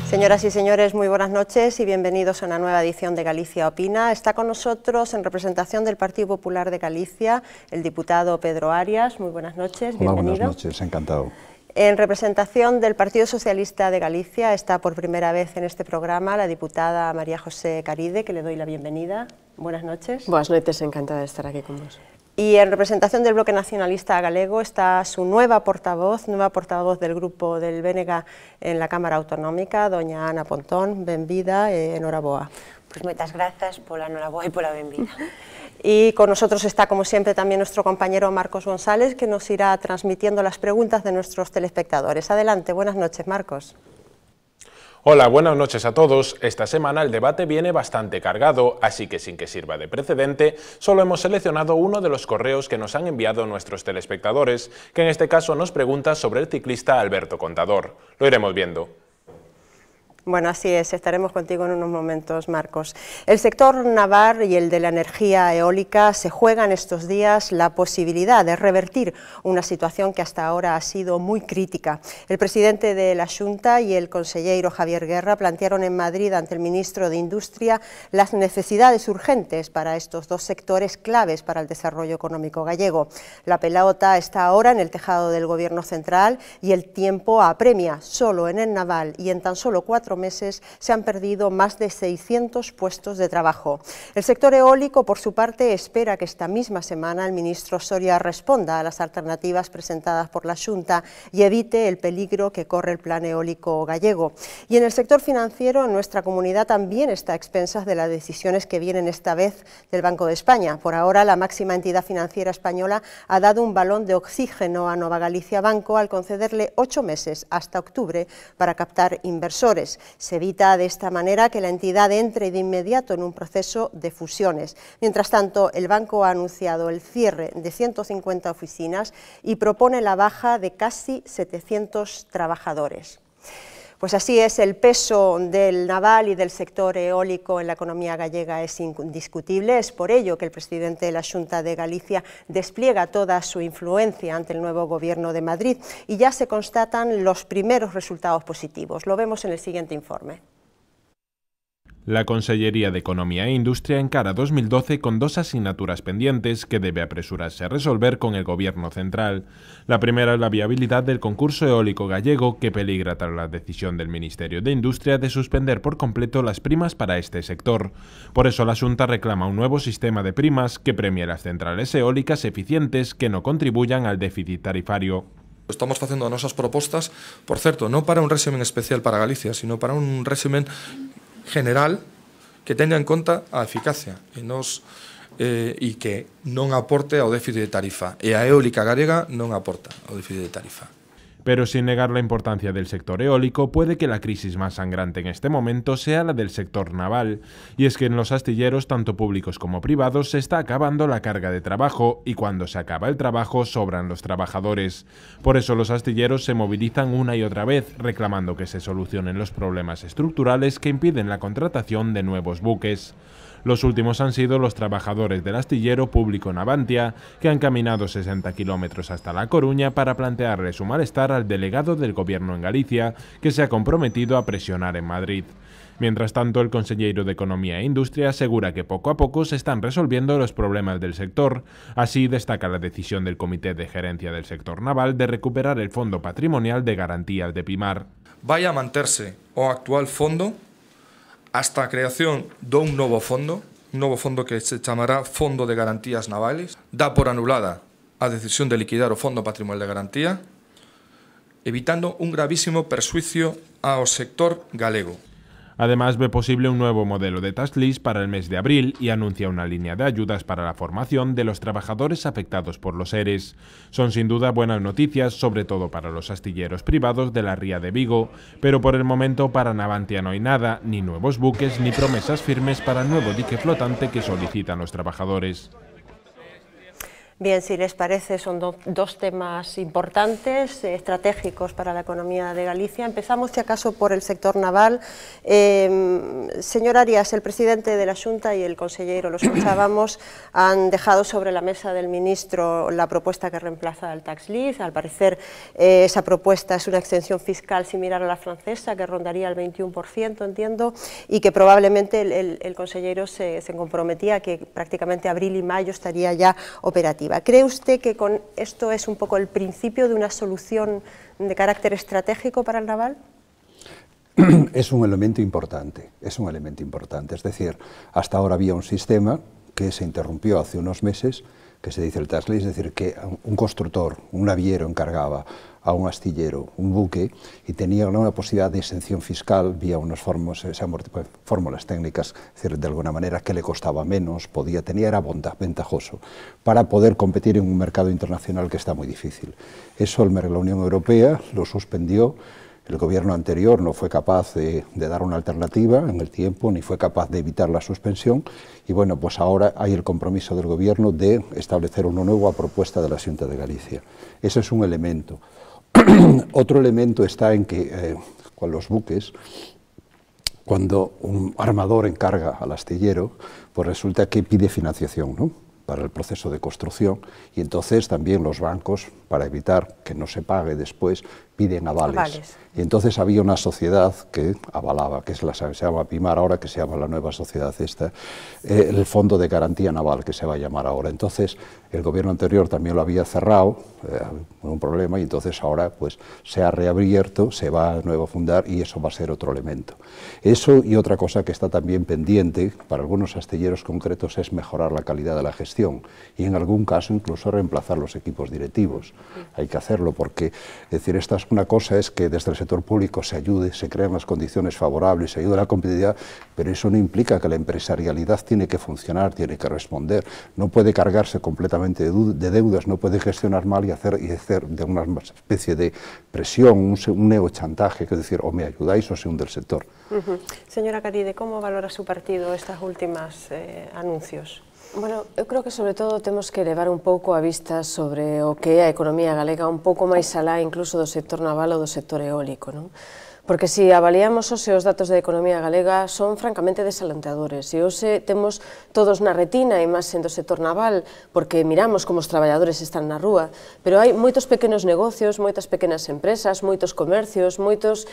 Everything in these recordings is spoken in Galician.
Señoras y señores, muy buenas noches y bienvenidos a una nueva edición de Galicia Opina. Está con nosotros, en representación del Partido Popular de Galicia, el diputado Pedro Arias. Muy buenas noches, Hola, bienvenido. buenas noches, encantado. En representación del Partido Socialista de Galicia está por primera vez en este programa la diputada María José Caride, que le doy la bienvenida. Buenas noches. Buenas noches, encantada de estar aquí con vos. Y en representación del Bloque Nacionalista Galego está su nueva portavoz del Grupo del BNG en la Cámara Autonómica, doña Ana Pontón. Benvida e enhoraboa. Pois moitas grazas pola enhoraboa e pola benvida. Y con nosotros está, como siempre, también nuestro compañero Marcos González, que nos irá transmitiendo las preguntas de nuestros telespectadores. Adelante, buenas noches, Marcos. Hola, buenas noches a todos. Esta semana el debate viene bastante cargado, así que sin que sirva de precedente, solo hemos seleccionado uno de los correos que nos han enviado nuestros telespectadores, que en este caso nos pregunta sobre el ciclista Alberto Contador. Lo iremos viendo. Bueno, así es, estaremos contigo en unos momentos, Marcos. El sector naval y el de la energía eólica se juegan estos días la posibilidad de revertir una situación que hasta ahora ha sido muy crítica. El presidente de la Xunta y el consellero Javier Guerra plantearon en Madrid ante el ministro de Industria las necesidades urgentes para estos dos sectores claves para el desarrollo económico gallego. La pelota está ahora en el tejado del Gobierno central y el tiempo apremia. Solo en el naval y en tan solo 4 meses se han perdido más de 600 puestos de trabajo. El sector eólico, por su parte, espera que esta misma semana el ministro Soria responda a las alternativas presentadas por la Xunta y evite el peligro que corre el plan eólico gallego. Y en el sector financiero, nuestra comunidad también está a expensas de las decisiones que vienen esta vez del Banco de España. Por ahora, la máxima entidad financiera española ha dado un balón de oxígeno a Nova Galicia Banco al concederle 8 meses hasta octubre para captar inversores. Se evita de esta manera que la entidad entre de inmediato en un proceso de fusiones. Mientras tanto, el banco ha anunciado el cierre de 150 oficinas y propone la baja de casi 700 trabajadores. Pues así es, el peso del naval y del sector eólico en la economía gallega es indiscutible. Es por ello que el presidente de la Xunta de Galicia despliega toda su influencia ante el nuevo Gobierno de Madrid y ya se constatan los primeros resultados positivos. Lo vemos en el siguiente informe. La Consellería de Economía e Industria encara 2012 con 2 asignaturas pendientes que debe apresurarse a resolver con el Gobierno central. La primera es la viabilidad del concurso eólico gallego, que peligra tras la decisión del Ministerio de Industria de suspender por completo las primas para este sector. Por eso la Xunta reclama un nuevo sistema de primas que premie las centrales eólicas eficientes que no contribuyan al déficit tarifario. Estamos facendo as nosas propostas, por certo, non para un réximen especial para Galicia, sino para un réximen general que teña en conta a eficacia e que non aporte ao déficit de tarifa. E a eólica galega non aporta ao déficit de tarifa. Pero sin negar la importancia del sector eólico, puede que la crisis más sangrante en este momento sea la del sector naval. Y es que en los astilleros, tanto públicos como privados, se está acabando la carga de trabajo y cuando se acaba el trabajo sobran los trabajadores. Por eso los astilleros se movilizan una y otra vez, reclamando que se solucionen los problemas estructurales que impiden la contratación de nuevos buques. Los últimos han sido los trabajadores del astillero público Navantia, que han caminado 60 kilómetros hasta La Coruña para plantearle su malestar al delegado del Gobierno en Galicia, que se ha comprometido a presionar en Madrid. Mientras tanto, el consejero de Economía e Industria asegura que poco a poco se están resolviendo los problemas del sector. Así destaca la decisión del Comité de Gerencia del Sector Naval de recuperar el Fondo Patrimonial de Garantías de Pimar. Vai a manterse o actual fondo hasta a creación dun novo fondo que se chamará Fondo de Garantías Navales. Dá por anulada a decisión de liquidar o Fondo Patrimonial de Garantía, evitando un gravísimo perxuicio ao sector galego. Además, ve posible un nuevo modelo de tax list para el mes de abril y anuncia una línea de ayudas para la formación de los trabajadores afectados por los ERES. Son sin duda buenas noticias, sobre todo para los astilleros privados de la Ría de Vigo, pero por el momento para Navantia no hay nada, ni nuevos buques ni promesas firmes para el nuevo dique flotante que solicitan los trabajadores. Bien, si les parece, son dos temas importantes, estratégicos para la economía de Galicia. Empezamos, si acaso, por el sector naval. Señor Arias, el presidente de la Xunta y el consellero, lo escuchábamos, han dejado sobre la mesa del ministro la propuesta que reemplaza al tax lease. Al parecer, esa propuesta es una extensión fiscal similar a la francesa, que rondaría el 21%, entiendo, y que probablemente el consellero se comprometía a que prácticamente abril y mayo estaría ya operativa. ¿Cree usted que con esto es un poco el principio de una solución de carácter estratégico para el naval? Es un elemento importante, es decir, hasta ahora había un sistema que se interrumpió hace unos meses, que se dice el tax lease, es decir, que un constructor, un naviero encargaba a un astillero un buque y tenía una posibilidad de exención fiscal vía unas fórmulas técnicas, es decir, de alguna manera que le costaba menos, era ventajoso para poder competir en un mercado internacional que está muy difícil. Eso la Unión Europea lo suspendió. El gobierno anterior no fue capaz de dar una alternativa en el tiempo, ni fue capaz de evitar la suspensión, y bueno, pues ahora hay el compromiso del gobierno de establecer uno nuevo a propuesta de la Xunta de Galicia. Ese es un elemento. Otro elemento está en que con los buques, cuando un armador encarga al astillero, pues resulta que pide financiación, ¿no?, para el proceso de construcción, y entonces también los bancos, para evitar que no se pague después, piden avales. Y entonces había una sociedad que avalaba, que se llama PIMAR ahora, que se llama la nueva sociedad esta, el Fondo de Garantía Naval, que se va a llamar ahora. Entonces el gobierno anterior también lo había cerrado, un problema, y entonces ahora pues se ha reabierto, se va a nuevo fundar, y eso va a ser otro elemento. Eso, y otra cosa que está también pendiente para algunos astilleros concretos, es mejorar la calidad de la gestión, y en algún caso incluso reemplazar los equipos directivos. Hay que hacerlo porque, es decir, una cosa es que desde el sector público se ayude, se crean las condiciones favorables, se ayude a la competitividad, pero eso no implica que la empresarialidad tiene que funcionar, tiene que responder, no puede cargarse completamente de deudas, no puede gestionar mal y hacer de una especie de presión, un neochantaje, que es decir, o me ayudáis o se hunde el sector. Señora Caride, ¿cómo valora su partido estos últimos anuncios? Bueno, eu creo que sobre todo temos que elevar un pouco a vista sobre o que é a economía galega un pouco máis alá incluso do sector naval ou do sector eólico, non? Porque se avaliamos os datos da economía galega son francamente desalentadores, e hoxe temos todos na retina, e máis sendo o sector naval, porque miramos como os traballadores están na rúa, pero hai moitos pequenos negocios, moitas pequenas empresas, moitos comercios, moitos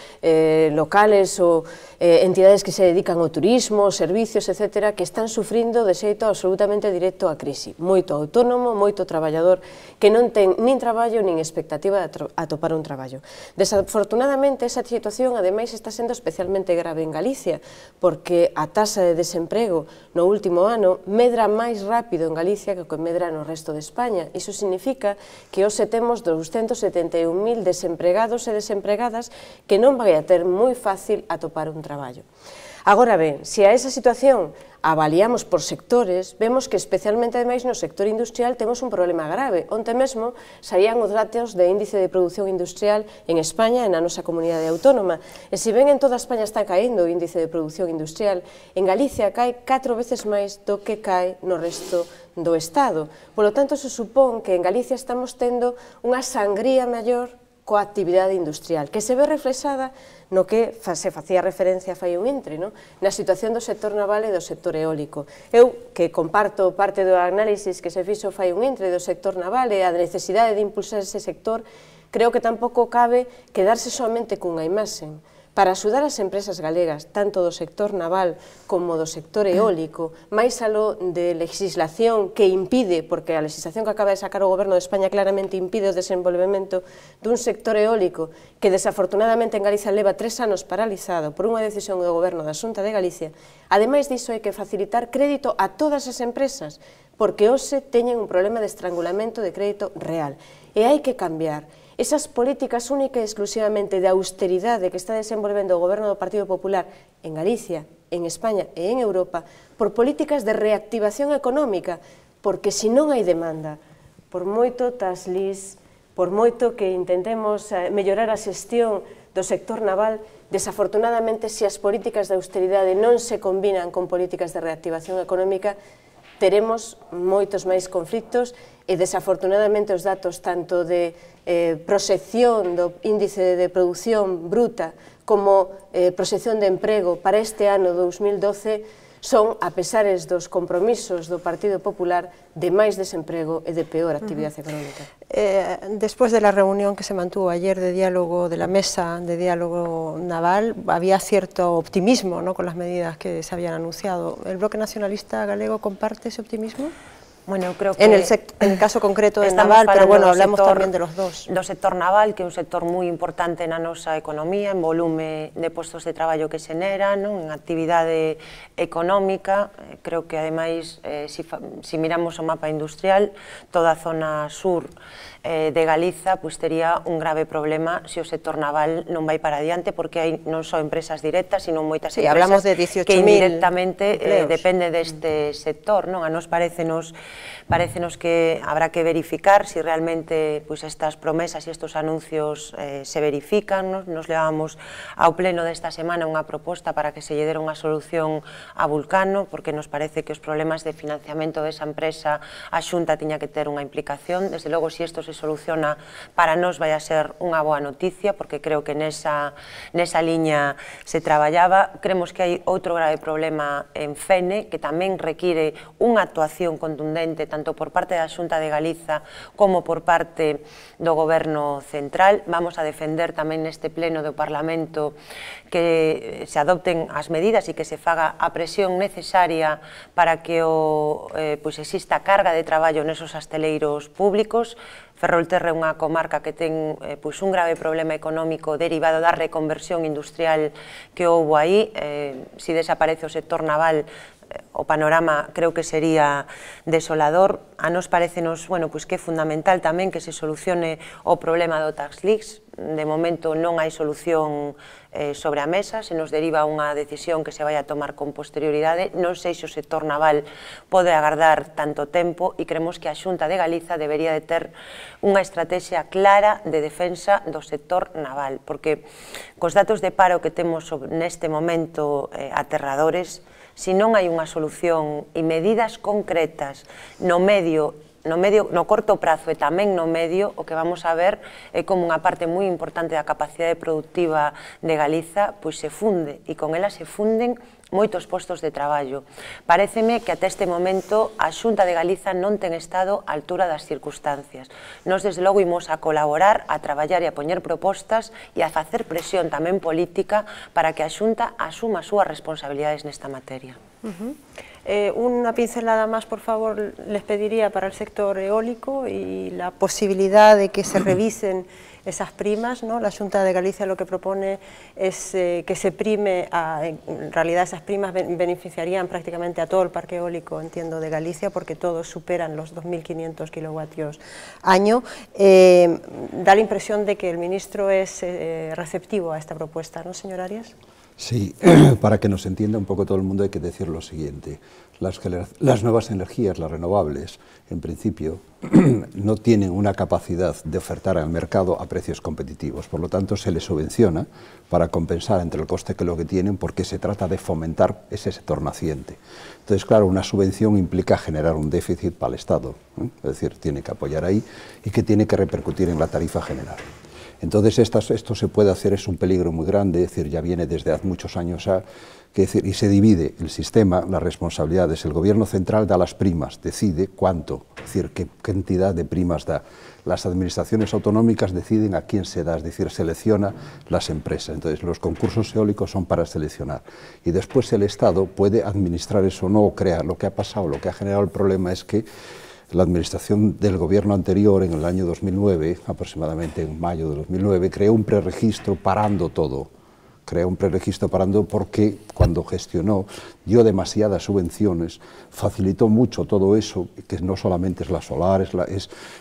locales ou entidades que se dedican ao turismo, servicios, etc., que están sufrindo de xeito absolutamente directo a crise. Moito autónomo, moito traballador que non ten nin traballo nin expectativa de atopar un traballo. Desafortunadamente, esa situación ademais está sendo especialmente grave en Galicia, porque a taxa de desemprego no último ano medra máis rápido en Galicia que medra no resto de España. Iso significa que hoxe temos 271.000 desempregados e desempregadas que non vai a ter moi fácil atopar un traballo. Agora ben, se a esa situación avaliamos por sectores, vemos que especialmente ademais no sector industrial temos un problema grave. Onte mesmo saían os datos de índice de produción industrial en España e na nosa comunidade autónoma. E se ben en toda España está caendo o índice de produción industrial, en Galicia cae 4 veces máis do que cae no resto do Estado. Por lo tanto, se supón que en Galicia estamos tendo unha sangría maior coa actividade industrial, que se ve reflexada no que se facía referencia fai un intre, na situación do sector naval e do sector eólico. Eu, que comparto parte do análisis que se fixo fai un intre do sector naval e a necesidade de impulsar ese sector, creo que tampouco cabe quedarse somente cunha imaxe. Para axudar as empresas galegas, tanto do sector naval como do sector eólico, máis aló de legislación que impide, porque a legislación que acaba de sacar o Goberno de España claramente impide o desenvolvemento dun sector eólico que desafortunadamente en Galicia leva 3 anos paralizado por unha decisión do Goberno da Xunta de Galicia. Ademais diso, hai que facilitar crédito a todas as empresas, porque hoxe teñen un problema de estrangulamento de crédito real, e hai que cambiar esas políticas única e exclusivamente de austeridade que está desenvolvendo o Goberno do Partido Popular en Galicia, en España e en Europa, por políticas de reactivación económica, porque se non hai demanda, por moito tax lease, por moito que intentemos mellorar a xestión do sector naval, desafortunadamente, se as políticas de austeridade non se combinan con políticas de reactivación económica, teremos moitos máis conflitos e desafortunadamente os datos tanto de proxección do índice de produción bruta como proxección de emprego para este ano 2012 son, a pesares dos compromisos do Partido Popular, de máis desemprego e de peor actividade económica. Después de la reunión que se mantuvo ayer de diálogo, de la mesa de diálogo naval, había cierto optimismo, ¿no?, con las medidas que se habían anunciado. ¿El Bloque Nacionalista Galego comparte ese optimismo? Bueno, creo que en el caso concreto de naval, pero bueno, hablamos tamén de los dos. Do sector naval, que é un sector moi importante na nosa economía, en volume de postos de traballo que xenera, en actividade económica. Creo que, ademais, se miramos o mapa industrial, toda a zona sur de Galiza tería un grave problema se o sector naval non vai para adiante, porque hai non só empresas directas, sino moitas empresas que indirectamente depende deste sector. A nos parecenos que habrá que verificar se realmente estas promesas e estes anuncios se verifican. Nos levamos ao pleno desta semana unha proposta para que se lle dera unha solución a Vulcano, porque nos parece que os problemas de financiamento desa empresa a Xunta tiña que ter unha implicación. Desde logo, se isto se soluciona, para nós vai a ser unha boa noticia, porque creo que nesa liña se traballaba. Cremos que hai outro grave problema en Fene, que tamén require unha actuación contundente, tanto por parte da Xunta de Galiza como por parte do Goberno central. Vamos a defender tamén neste pleno do Parlamento que se adopten as medidas e que se faga a presión necesaria para que exista carga de traballo nesos asteleiros públicos. Ferrolterra é unha comarca que ten un grave problema económico derivado da reconversión industrial que houbo aí. Se desaparece o sector naval, o panorama creo que sería desolador. A nos parecenos que é fundamental tamén que se solucione o problema do tax leaks. De momento non hai solución sobre a mesa, se nos deriva unha decisión que se vai a tomar con posterioridade. Non sei se o sector naval pode agardar tanto tempo e creemos que a Xunta de Galiza debería de ter unha estrategia clara de defensa do sector naval, porque cos datos de paro que temos neste momento aterradores, se non hai unha solución e medidas concretas no corto prazo e tamén no medio, o que vamos a ver é como unha parte moi importante da capacidade productiva de Galiza se funde, e con ela se funden moitos postos de traballo. Paréceme que até este momento a Xunta de Galiza non ten estado á altura das circunstancias. Nos, desde logo, imos a colaborar, a traballar e a poñer propostas e a facer presión tamén política para que a Xunta asuma as súas responsabilidades nesta materia. Una pincelada más, por favor, les pediría para el sector eólico y la posibilidad de que se revisen esas primas, ¿no? La Xunta de Galicia lo que propone es que se prime, en realidad esas primas beneficiarían prácticamente a todo el parque eólico, entiendo, de Galicia, porque todos superan los 2.500 kilovatios año. Da la impresión de que el ministro es receptivo a esta propuesta, ¿no, señor Arias? Sí, para que nos entienda un poco todo el mundo hay que decir lo siguiente. Las nuevas energías, las renovables, en principio, no tienen una capacidad de ofertar al mercado a precios competitivos. Por lo tanto, se les subvenciona para compensar entre el coste que lo que tienen, porque se trata de fomentar ese sector naciente. Entonces, claro, una subvención implica generar un déficit para el Estado, ¿eh? Es decir, tiene que apoyar ahí y que tiene que repercutir en la tarifa general. Entonces esto se puede hacer, es un peligro muy grande, es decir, ya viene desde hace muchos años y se divide el sistema, las responsabilidades. El gobierno central da las primas, decide cuánto, es decir, qué cantidad de primas da. Las administraciones autonómicas deciden a quién se da, es decir, selecciona las empresas. Entonces los concursos eólicos son para seleccionar. Y después el Estado puede administrar eso o no, o crear. Lo que ha pasado, lo que ha generado el problema es que la administración del gobierno anterior, en el año 2009, aproximadamente en mayo de 2009, creó un preregistro parando todo. Creó un preregistro parando porque cuando gestionó dio demasiadas subvenciones, facilitó mucho todo eso, que no solamente es la solar,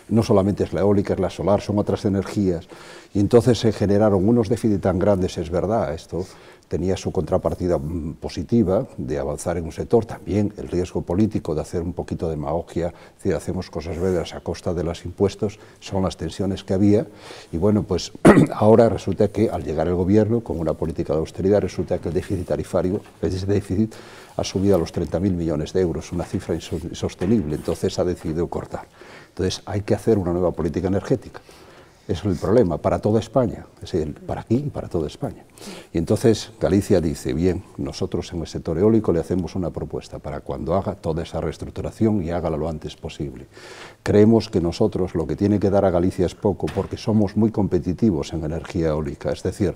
no solamente es la eólica, es la solar, son otras energías. Y entonces se generaron unos déficits tan grandes, es verdad, esto tenía su contrapartida positiva de avanzar en un sector, también el riesgo político de hacer un poquito de demagogia, es decir, hacemos cosas verdes a costa de los impuestos, son las tensiones que había, y bueno, pues ahora resulta que al llegar el gobierno con una política de austeridad, resulta que el déficit tarifario, ese déficit ha subido a los 30.000 millones de euros, una cifra insostenible, entonces ha decidido cortar. Entonces hay que hacer una nueva política energética. Ese es el problema para toda España, es decir, para aquí y para toda España. Y entonces Galicia dice, bien, nosotros en el sector eólico le hacemos una propuesta para cuando haga toda esa reestructuración y hágala lo antes posible. Creemos que nosotros lo que tiene que dar a Galicia es poco porque somos muy competitivos en energía eólica, es decir,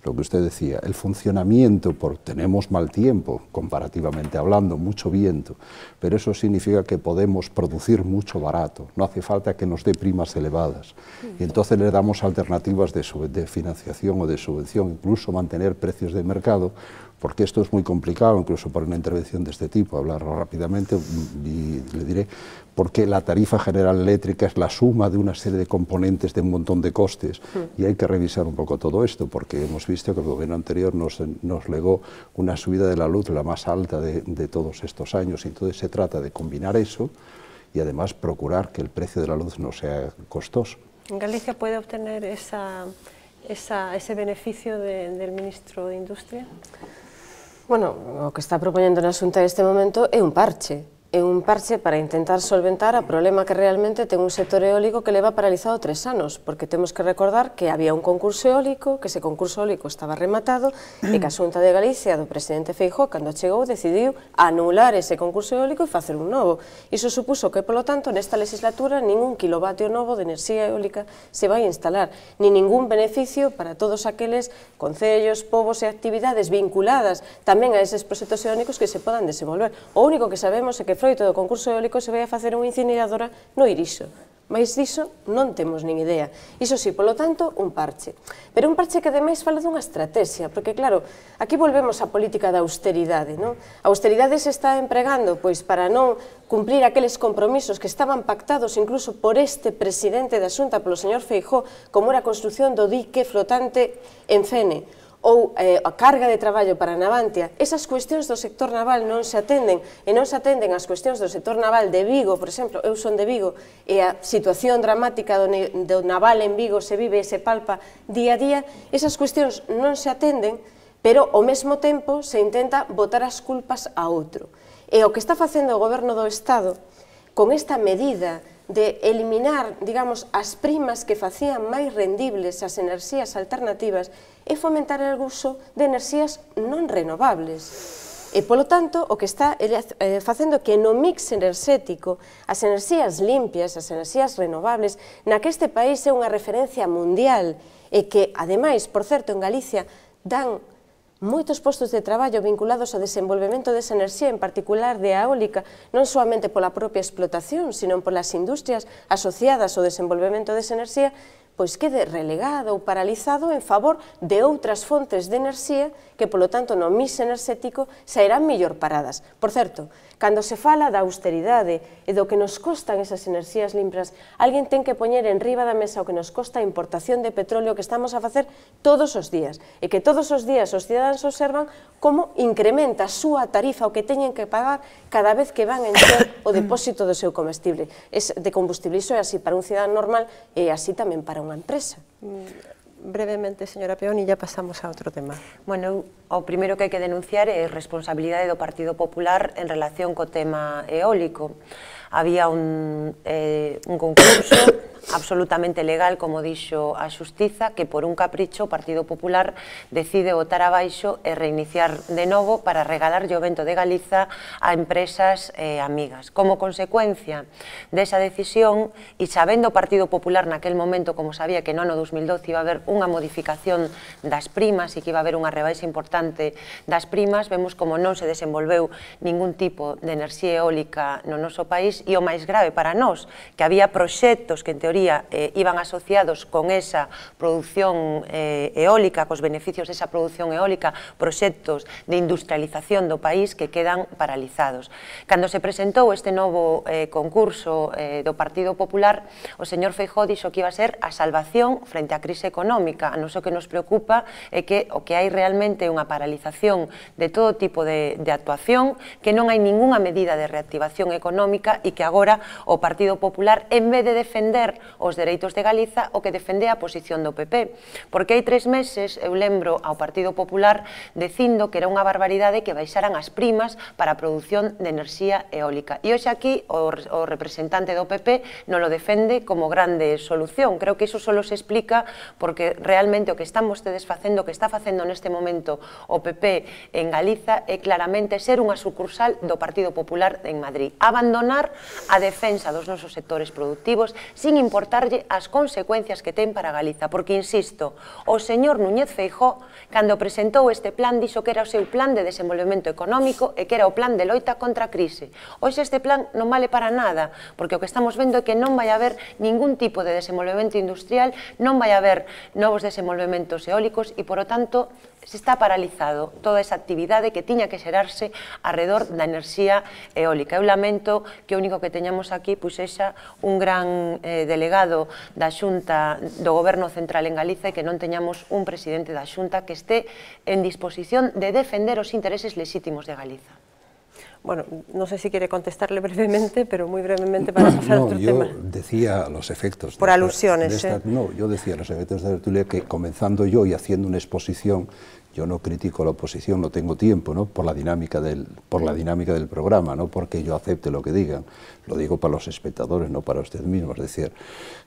lo que usted decía, el funcionamiento, tenemos mal tiempo, comparativamente hablando, mucho viento, pero eso significa que podemos producir mucho barato, no hace falta que nos dé primas elevadas, y entonces le damos alternativas de financiación o de subvención, incluso mantener precios de mercado, porque esto es muy complicado, incluso para una intervención de este tipo, hablar rápidamente, y le diré, porque la tarifa general eléctrica es la suma de una serie de componentes de un montón de costes, y hay que revisar un poco todo esto, porque hemos visto que el gobierno anterior nos legó una subida de la luz la más alta de todos estos años, y entonces se trata de combinar eso, y además procurar que el precio de la luz no sea costoso. ¿Galicia puede obtener ese beneficio del ministro de Industria? Bueno, o que está propoñendo na Xunta neste momento é un parche para intentar solventar o problema que realmente ten un sector eólico que leva paralizado 3 anos, porque temos que recordar que había un concurso eólico, que ese concurso eólico estaba rematado e que a Xunta de Galicia do presidente Feijóo, cando chegou, decidiu anular ese concurso eólico e facer un novo. Iso supuso que, polo tanto, nesta legislatura ningún kilovatio novo de enerxía eólica se vai instalar, ni ningún beneficio para todos aqueles concellos, povos e actividades vinculadas tamén a eses proxectos eólicos que se podan desenvolver. O único que sabemos é que froito do concurso eólico se vai a facer unha incineradora no Irixo. Mais diso non temos nin idea. Iso sí, polo tanto, un parche. Pero un parche que ademais fala dunha estrategia, porque claro, aquí volvemos á política da austeridade, non? A austeridade se está empregando pois para non cumprir aqueles compromisos que estaban pactados incluso por este presidente da Xunta, polo señor Feijóo, como era a construción do dique flotante en Fene, ou a carga de traballo para Navantia. Esas cuestións do sector naval non se atenden, e non se atenden as cuestións do sector naval de Vigo, por exemplo, eu son de Vigo, e a situación dramática do naval en Vigo se vive e se palpa día a día, esas cuestións non se atenden, pero ao mesmo tempo se intenta botar as culpas a outro. E o que está facendo o goberno do Estado, con esta medida de eliminar, digamos, as primas que facían máis rendibles as enerxías alternativas é fomentar o uso de enerxías non renovables. E, polo tanto, o que está facendo que no mix enerxético as enerxías limpias, as enerxías renovables, na que este país é unha referencia mundial e que, ademais, por certo, en Galicia dan moitos postos de traballo vinculados ao desenvolvemento desa enerxía, en particular de eólica, non soamente pola propia explotación, sino polas industrias asociadas ao desenvolvemento desa enerxía, pois quede relegado ou paralizado en favor de outras fontes de enerxía que, polo tanto, no mix enerxético sairán mellor paradas. Por certo, cando se fala da austeridade e do que nos costan esas enerxías limpas, alguén ten que poñer en riba da mesa o que nos costa a importación de petróleo que estamos a facer todos os días, e que todos os días os cidadáns observan como incrementa a súa tarifa o que teñen que pagar cada vez que van a encher o depósito do seu comestible. De combustible, iso é así para un cidadán normal e así tamén para unha empresa. Brevemente, señora Peón, e ya pasamos a outro tema. Bueno, o primeiro que hai que denunciar é a responsabilidade do Partido Popular en relación co tema eólico. Había un concurso absolutamente legal, como dixo a Xustiza, que por un capricho o Partido Popular decide botar abaixo e reiniciar de novo para regalar o vento de Galiza a empresas amigas. Como consecuencia desa decisión, e sabendo o Partido Popular naquel momento, como sabía que no ano 2012 iba a haber unha modificación das primas e que iba a haber unha rebaixa importante das primas, vemos como non se desenvolveu ningún tipo de enerxía eólica no noso país, e o máis grave para nós, que había proxectos que en teoría iban asociados con esa produción eólica, cos beneficios desa produción eólica, proxectos de industrialización do país que quedan paralizados. Cando se presentou este novo concurso do Partido Popular, o señor Feijóo dixo que iba a ser a salvación frente á crise económica. A nos o que nos preocupa é que o que hai realmente é unha paralización de todo tipo de actuación, que non hai ningunha medida de reactivación económica e que agora o Partido Popular, en vez de defender os dereitos de Galiza, o que defende a posición do PP. Porque hai 3 meses, eu lembro ao Partido Popular dicindo que era unha barbaridade que baixaran as primas para a produción de enerxía eólica. E hoxe aquí o representante do PP non lo defende como grande solución. Creo que iso só se explica porque realmente o que están vostedes facendo, o que está facendo neste momento o PP en Galiza é claramente ser unha sucursal do Partido Popular en Madrid. Abandonar a defensa dos nosos sectores productivos sin importarlle as consecuencias que ten para Galiza. Porque, insisto, o señor Núñez Feijóo, cando presentou este plan, dixo que era o seu plan de desenvolvemento económico e que era o plan de loita contra a crise. Hoxe este plan non vale para nada, porque o que estamos vendo é que non vai haber ningún tipo de desenvolvemento industrial, non vai haber novos desenvolvementos eólicos e, por lo tanto, se está paralizado toda esa actividade que tiña que xerarse alrededor da enerxía eólica. Eu lamento que o único que teñamos aquí sexa un gran delegado da Xunta do Goberno Central en Galiza e que non teñamos un presidente da Xunta que este en disposición de defender os intereses lexítimos de Galiza. Bueno, no sé si quiere contestarle brevemente, pero muy brevemente para pasar a otro tema. Yo decía los efectos... Por alusiones, No, yo decía los efectos de la tertulia que comenzando yo y haciendo una exposición, yo no critico a la oposición, no tengo tiempo, ¿no? Por la dinámica del programa, no porque yo acepte lo que digan, lo digo para los espectadores, no para usted mismo, es decir,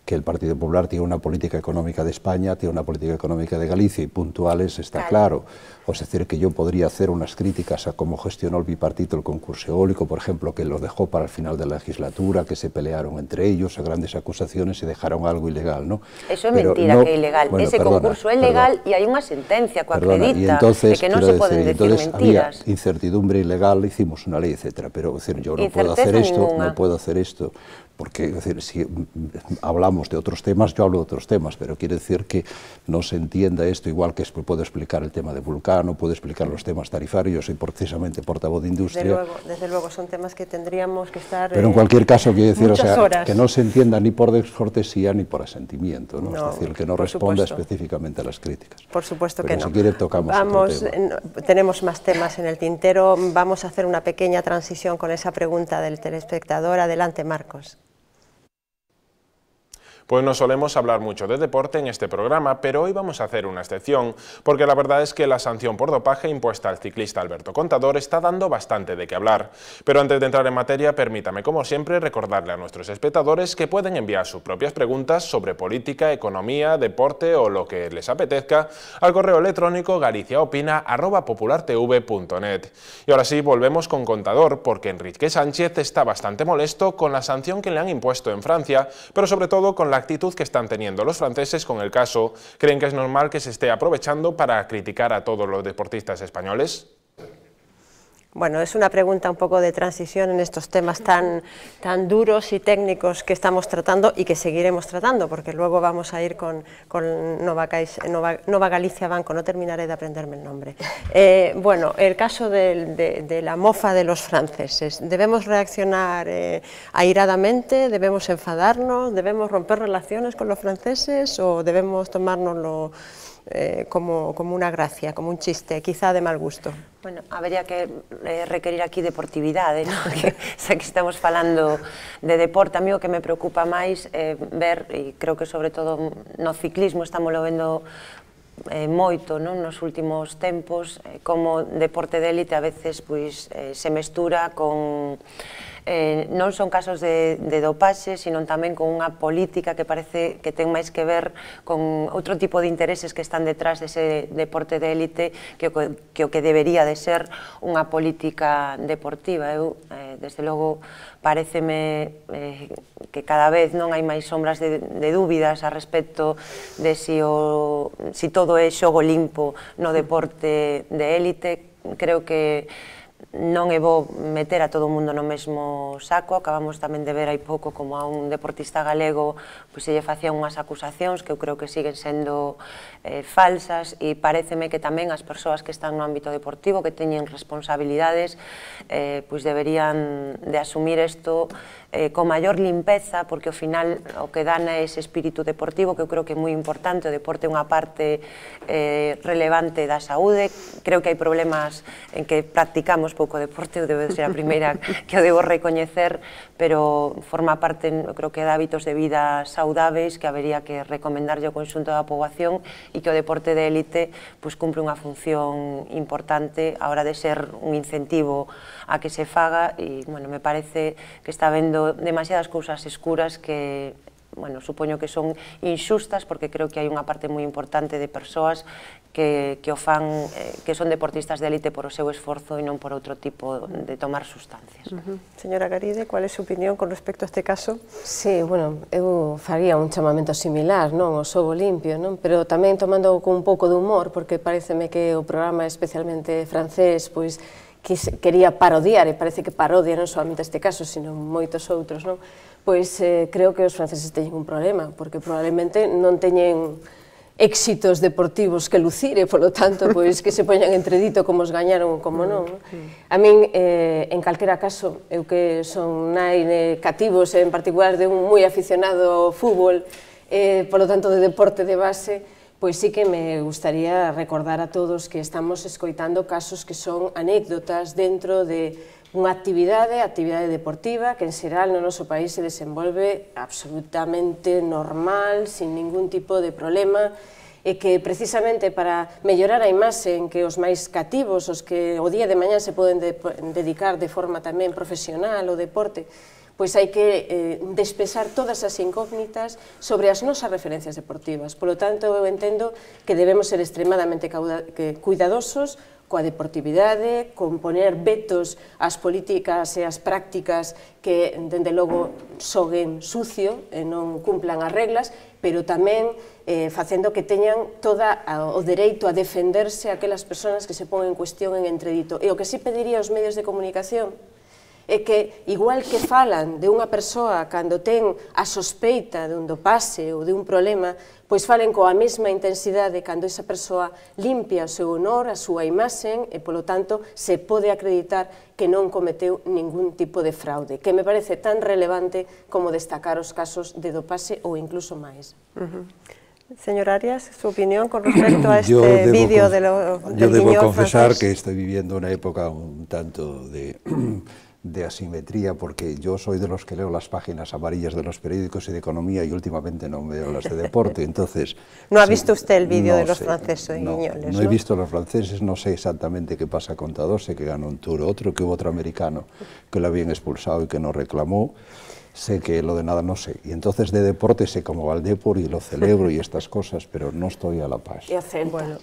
que el Partido Popular tiene una política económica de España, tiene una política económica de Galicia y puntuales, está claro. O es decir, que yo podría hacer unas críticas a cómo gestionó el bipartito el concurso eólico, por ejemplo, que lo dejó para el final de la legislatura, que se pelearon entre ellos, a grandes acusaciones y dejaron algo ilegal, ¿no? Eso es mentira, no, que es ilegal. Bueno, ese concurso es legal y hay una sentencia que acredita de que no se pueden decir mentiras. Había incertidumbre ilegal, hicimos una ley, etcétera, pero es decir, yo no puedo hacer esto, no puedo hacer esto, porque es decir, si hablamos de otros temas, yo hablo de otros temas, pero quiere decir que no se entienda esto, igual que puedo explicar el tema de Vulcano, puedo explicar los temas tarifarios, soy precisamente portavoz de industria. Desde luego, son temas que tendríamos que estar... Pero en cualquier caso, quiero decir, o sea, que no se entienda ni por descortesía ni por asentimiento, ¿no? Es decir, que no responda específicamente a las críticas. Por supuesto que no. Si quiere, tocamos otro tema. Tenemos más temas en el tintero, vamos a hacer una pequeña transición con esa pregunta del telespectador. Adelante, Marcos. Pues no solemos hablar mucho de deporte en este programa, pero hoy vamos a hacer una excepción, porque la verdad es que la sanción por dopaje impuesta al ciclista Alberto Contador está dando bastante de qué hablar. Pero antes de entrar en materia, permítame como siempre recordarle a nuestros espectadores que pueden enviar sus propias preguntas sobre política, economía, deporte o lo que les apetezca al correo electrónico galiciaopina@populartv.net. Y ahora sí, volvemos con Contador, porque Enrique Sánchez está bastante molesto con la sanción que le han impuesto en Francia, pero sobre todo con la actitud que están teniendo los franceses con el caso. ¿Creen que es normal que se esté aprovechando para criticar a todos los deportistas españoles? Bueno, es una pregunta un poco de transición en estos temas tan duros y técnicos que estamos tratando y que seguiremos tratando, porque luego vamos a ir con Nova Galicia Banco, no terminaré de aprenderme el nombre. Bueno, el caso de la mofa de los franceses, ¿debemos reaccionar airadamente? ¿Debemos enfadarnos? ¿Debemos romper relaciones con los franceses? ¿O debemos tomárnoslo como una gracia, como un chiste, quizá de mal gusto? Bueno, habría que requerir aquí deportividade, ¿no? Que, xa que estamos falando de deporte, a mí o que me preocupa máis ver, e creo que sobre todo no ciclismo estamos lo vendo moito, non? Nos últimos tempos, como deporte de élite a veces pois, se mestura con... non son casos de dopaxe, sino tamén con unha política que parece que ten máis que ver con outro tipo de intereses que están detrás dese deporte de élite que o que debería de ser unha política deportiva. Eu, desde logo, pareceme que cada vez non hai máis sombras de dúbidas a respecto de si todo é xogo limpo no deporte de élite. Creo que non é bo meter a todo o mundo no mesmo saco. Acabamos tamén de ver hai pouco como a un deportista galego se lle facían unhas acusacións que eu creo que siguen sendo falsas, e pareceme que tamén as persoas que están no ámbito deportivo, que teñen responsabilidades, deberían de asumir isto con maior limpeza, porque ao final o que dan é ese espírito deportivo, que eu creo que é moi importante. O deporte é unha parte relevante da saúde. Creo que hai problemas en que practicamos pouco deporte, eu debo ser a primeira que o debo recoñecer, pero forma parte, eu creo que de hábitos de vida saudáveis que habería que recomendarlle ao conxunto da poboación, e que o deporte de élite cumpre unha función importante a hora de ser un incentivo a que se faga, e me parece que está habendo demasiadas cousas escuras que supoño que son inxustas, porque creo que hai unha parte moi importante de persoas que o fan, que son deportistas de élite por o seu esforzo e non por outro tipo de tomar sustancias. Señora Garide, ¿cuál é a súa opinión con respecto a este caso? Sí, bueno, eu faría un chamamento similar, non, o xogo limpio, non? Pero tamén tomando con un pouco de humor, porque pareceme que o programa especialmente francés, pois, quería parodiar, e parece que parodia non solamente este caso, sino moitos outros, non? Pois creo que os franceses teñen un problema, porque probablemente non teñen éxitos deportivos que lucir, e polo tanto, pois, que se poñan entredito como os gañaron ou como non. A min, en calquera caso, eu que son nai de cativos, en particular de un moi aficionado ao fútbol, polo tanto de deporte de base, pois sí que me gustaría recordar a todos que estamos escoitando casos que son anécdotas dentro de unha actividade deportiva que en xeral no noso país se desenvolve absolutamente normal, sin ningún tipo de problema, e que precisamente para mellorar a imaxe en que os máis cativos, os que o día de mañá se poden dedicar de forma tamén profesional ao deporte, pois hai que despexar todas as incógnitas sobre as nosas referencias deportivas. Polo tanto, eu entendo que debemos ser extremadamente cuidadosos coa deportividade, con poner vetos ás políticas e ás prácticas que, dende logo, soguen sucio e non cumplan as reglas, pero tamén facendo que teñan todo o dereito a defenderse aquelas persoas que se ponen en cuestión en entredito. E o que sí pediría aos medios de comunicación é que, igual que falan de unha persoa cando ten a sospeita dun dopase ou de un problema, pois falen coa mesma intensidade cando esa persoa limpia o seu honor, a súa imaxen, e, polo tanto, se pode acreditar que non cometeu ningún tipo de fraude, que me parece tan relevante como destacar os casos de dopase ou incluso máis. Señor Arias, su opinión con respecto a este vídeo del guiñol francés. Yo debo confesar que estoy viviendo una época un tanto de asimetría, porque yo soy de los que leo las páginas amarillas de los periódicos y de economía, y últimamente no veo las de deporte, entonces... ¿No ha visto usted el vídeo de los franceses de Guiñoles? No he visto los franceses, no sé exactamente qué pasa con Tadose, que ganó un Tour, otro que hubo otro americano que lo habían expulsado y que no reclamó. Sé que lo de nada no sé, y entonces de deporte sé cómo va el Depor y lo celebro y estas cosas, pero no estoy a la paz. Y hacen, bueno.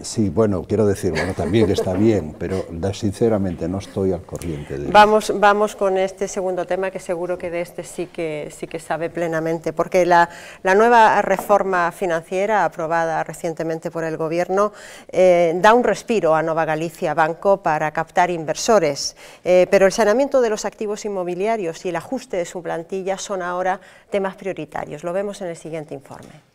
Sí, bueno, quiero decir, bueno, también está bien, pero sinceramente no estoy al corriente de Vamos con este segundo tema, que seguro que de este sí que sabe plenamente, porque la nueva reforma financiera aprobada recientemente por el Gobierno da un respiro a Nova Galicia Banco para captar inversores, pero el saneamiento de los activos inmobiliarios y el ajuste de su plantilla son ahora temas prioritarios. Lo vemos en el siguiente informe.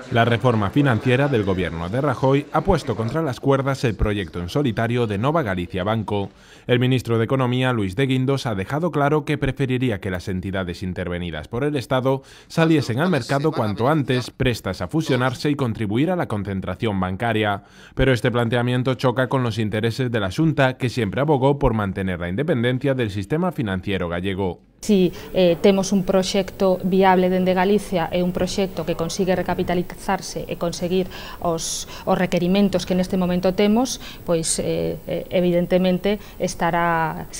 La reforma financiera del gobierno de Rajoy ha puesto contra las cuerdas el proyecto en solitario de Nova Galicia Banco. El ministro de Economía, Luis de Guindos, ha dejado claro que preferiría que las entidades intervenidas por el Estado saliesen al mercado cuanto antes, prestas a fusionarse y contribuir a la concentración bancaria. Pero este planteamiento choca con los intereses de la Xunta, que siempre abogó por mantener la independencia del sistema financiero gallego. Si temos un proxecto viable dende Galicia e un proxecto que consigue recapitalizarse e conseguir os requerimentos que neste momento temos, pois evidentemente estará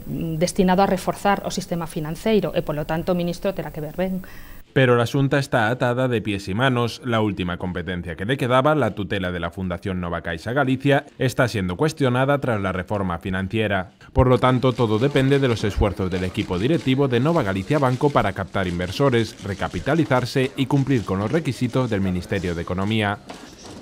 destinado a reforzar o sistema financeiro e, polo tanto, o ministro terá que ver ben. Pero la Xunta está atada de pies y manos. La última competencia que le quedaba, la tutela de la Fundación Nova Caixa Galicia, está siendo cuestionada tras la reforma financiera. Por lo tanto, todo depende de los esfuerzos del equipo directivo de Nova Galicia Banco para captar inversores, recapitalizarse y cumplir con los requisitos del Ministerio de Economía.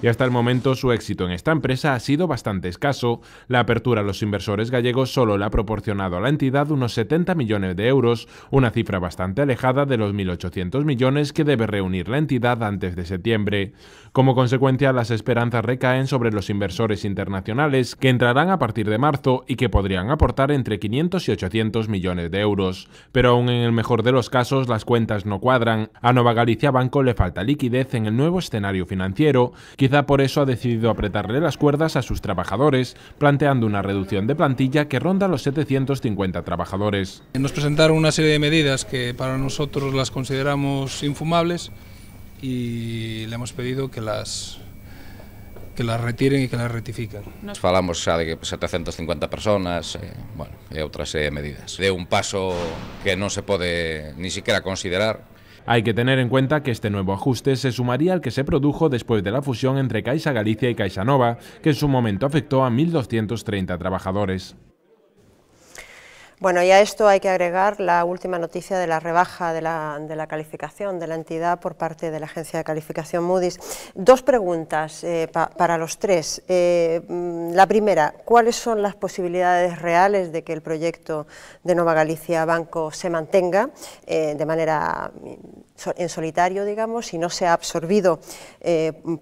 Y hasta el momento su éxito en esta empresa ha sido bastante escaso. La apertura a los inversores gallegos solo le ha proporcionado a la entidad unos 70 millones de euros, una cifra bastante alejada de los 1.800 millones que debe reunir la entidad antes de septiembre. Como consecuencia, las esperanzas recaen sobre los inversores internacionales, que entrarán a partir de marzo y que podrían aportar entre 500 y 800 millones de euros. Pero aún en el mejor de los casos, las cuentas no cuadran. A Nova Galicia Banco le falta liquidez en el nuevo escenario financiero. Quizá por eso ha decidido apretarle las cuerdas a sus trabajadores, planteando una reducción de plantilla que ronda los 750 trabajadores. Nos presentaron una serie de medidas que para nosotros las consideramos infumables y le hemos pedido que las retiren e que las rectifiquen. Nos falamos xa de 750 personas, bueno, e outra serie de medidas. De un paso que non se pode ni siquiera considerar. Hay que tener en cuenta que este nuevo ajuste se sumaría al que se produjo después de la fusión entre Caixa Galicia y Caixa Nova, que en su momento afectó a 1.230 trabajadores. Bueno, y a esto hay que agregar la última noticia de la rebaja de la calificación de la entidad por parte de la agencia de calificación Moody's. Dos preguntas para los tres. La primera, ¿cuáles son las posibilidades reales de que el proyecto de Nova Galicia Banco se mantenga de manera en solitario, digamos, y no sea absorbido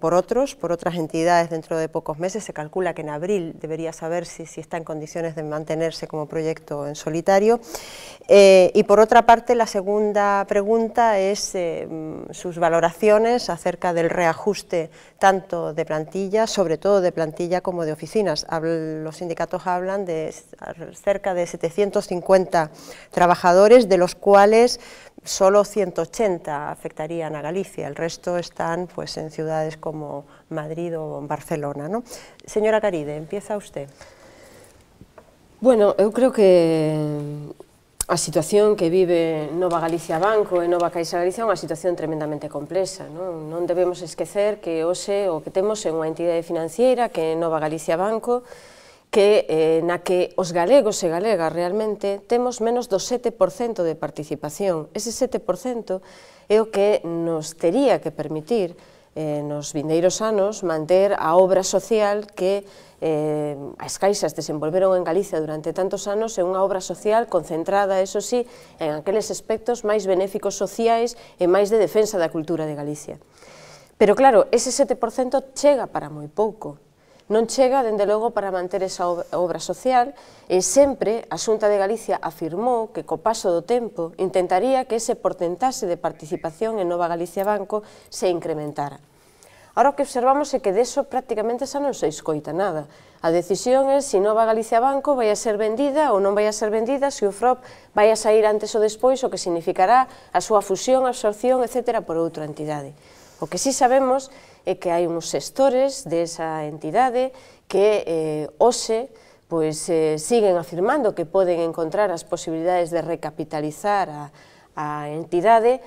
por otras entidades dentro de pocos meses? Se calcula que en abril debería saber si está en condiciones de mantenerse como proyecto en solitario. Y por otra parte, la segunda pregunta es sus valoraciones acerca del reajuste tanto de plantilla, sobre todo de plantilla, como de oficinas. Los sindicatos hablan de cerca de 750 trabajadores, de los cuales solo 180 afectarían a Galicia, el resto están pues en ciudades como Madrid o Barcelona, ¿no? Señora Caride, empieza usted. Bueno, eu creo que a situación que vive Nova Galicia Banco e Nova Caixa Galicia é unha situación tremendamente complexa. Non debemos esquecer que hoxe o que temos é unha entidade financiera que é Nova Galicia Banco, na que os galegos e galegas realmente temos menos do 7% de participación. Ese 7% é o que nos tería que permitir nos vindeiros anos manter a obra social que as caixas desenvolveron en Galicia durante tantos anos, é unha obra social concentrada, eso sí, en aqueles aspectos máis benéficos sociais e máis de defensa da cultura de Galicia. Pero claro, ese 7% chega para moi pouco. Non chega, dende logo, para manter esa obra social, e sempre a Xunta de Galicia afirmou que co paso do tempo intentaría que ese porcentaxe de participación en Nova Galicia Banco se incrementara. Ahora o que observamos é que deso prácticamente xa non se escoita nada. A decisión é se Nova Galicia Banco vai a ser vendida ou non vai a ser vendida, se o FROP vai a sair antes ou despois, o que significará a súa fusión, absorción, etc. por outra entidade. O que sí sabemos é que hai uns xestores desa entidade que hoxe siguen afirmando que poden encontrar as posibilidades de recapitalizar a entidade,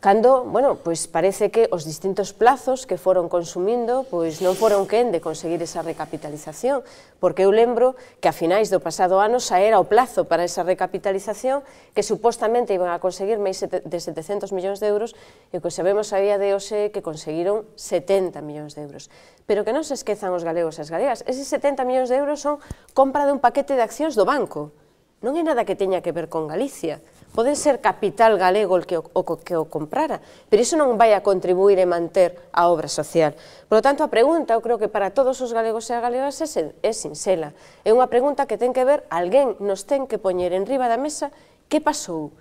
cando, bueno, parece que os distintos plazos que foron consumindo non foron quen de conseguir esa recapitalización, porque eu lembro que a finais do pasado ano xa era o plazo para esa recapitalización, que supostamente iban a conseguir máis de 700 millóns de euros, e o que sabemos a día de hoxe que conseguiron 70 millóns de euros. Pero que non se esquezan os galegos e as galegas, eses 70 millóns de euros son compra de un paquete de accións do banco, non é nada que teña que ver con Galicia. Pode ser capital galego o que o comprara, pero iso non vai a contribuir a manter a obra social. Por lo tanto, a pregunta, eu creo que para todos os galegos e as galegas é sinxela. É unha pregunta que ten que ver, alguén nos ten que poñer en riba da mesa que pasou.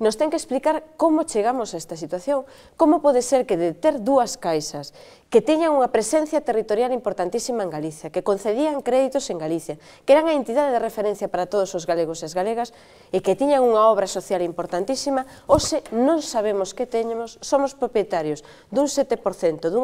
Nos ten que explicar como chegamos a esta situación, como pode ser que de ter dúas caixas que teñan unha presencia territorial importantísima en Galicia, que concedían créditos en Galicia, que eran a entidade de referencia para todos os galegos e as galegas, e que tiñan unha obra social importantísima, hoxe non sabemos que teñemos, somos propietarios dun 7% de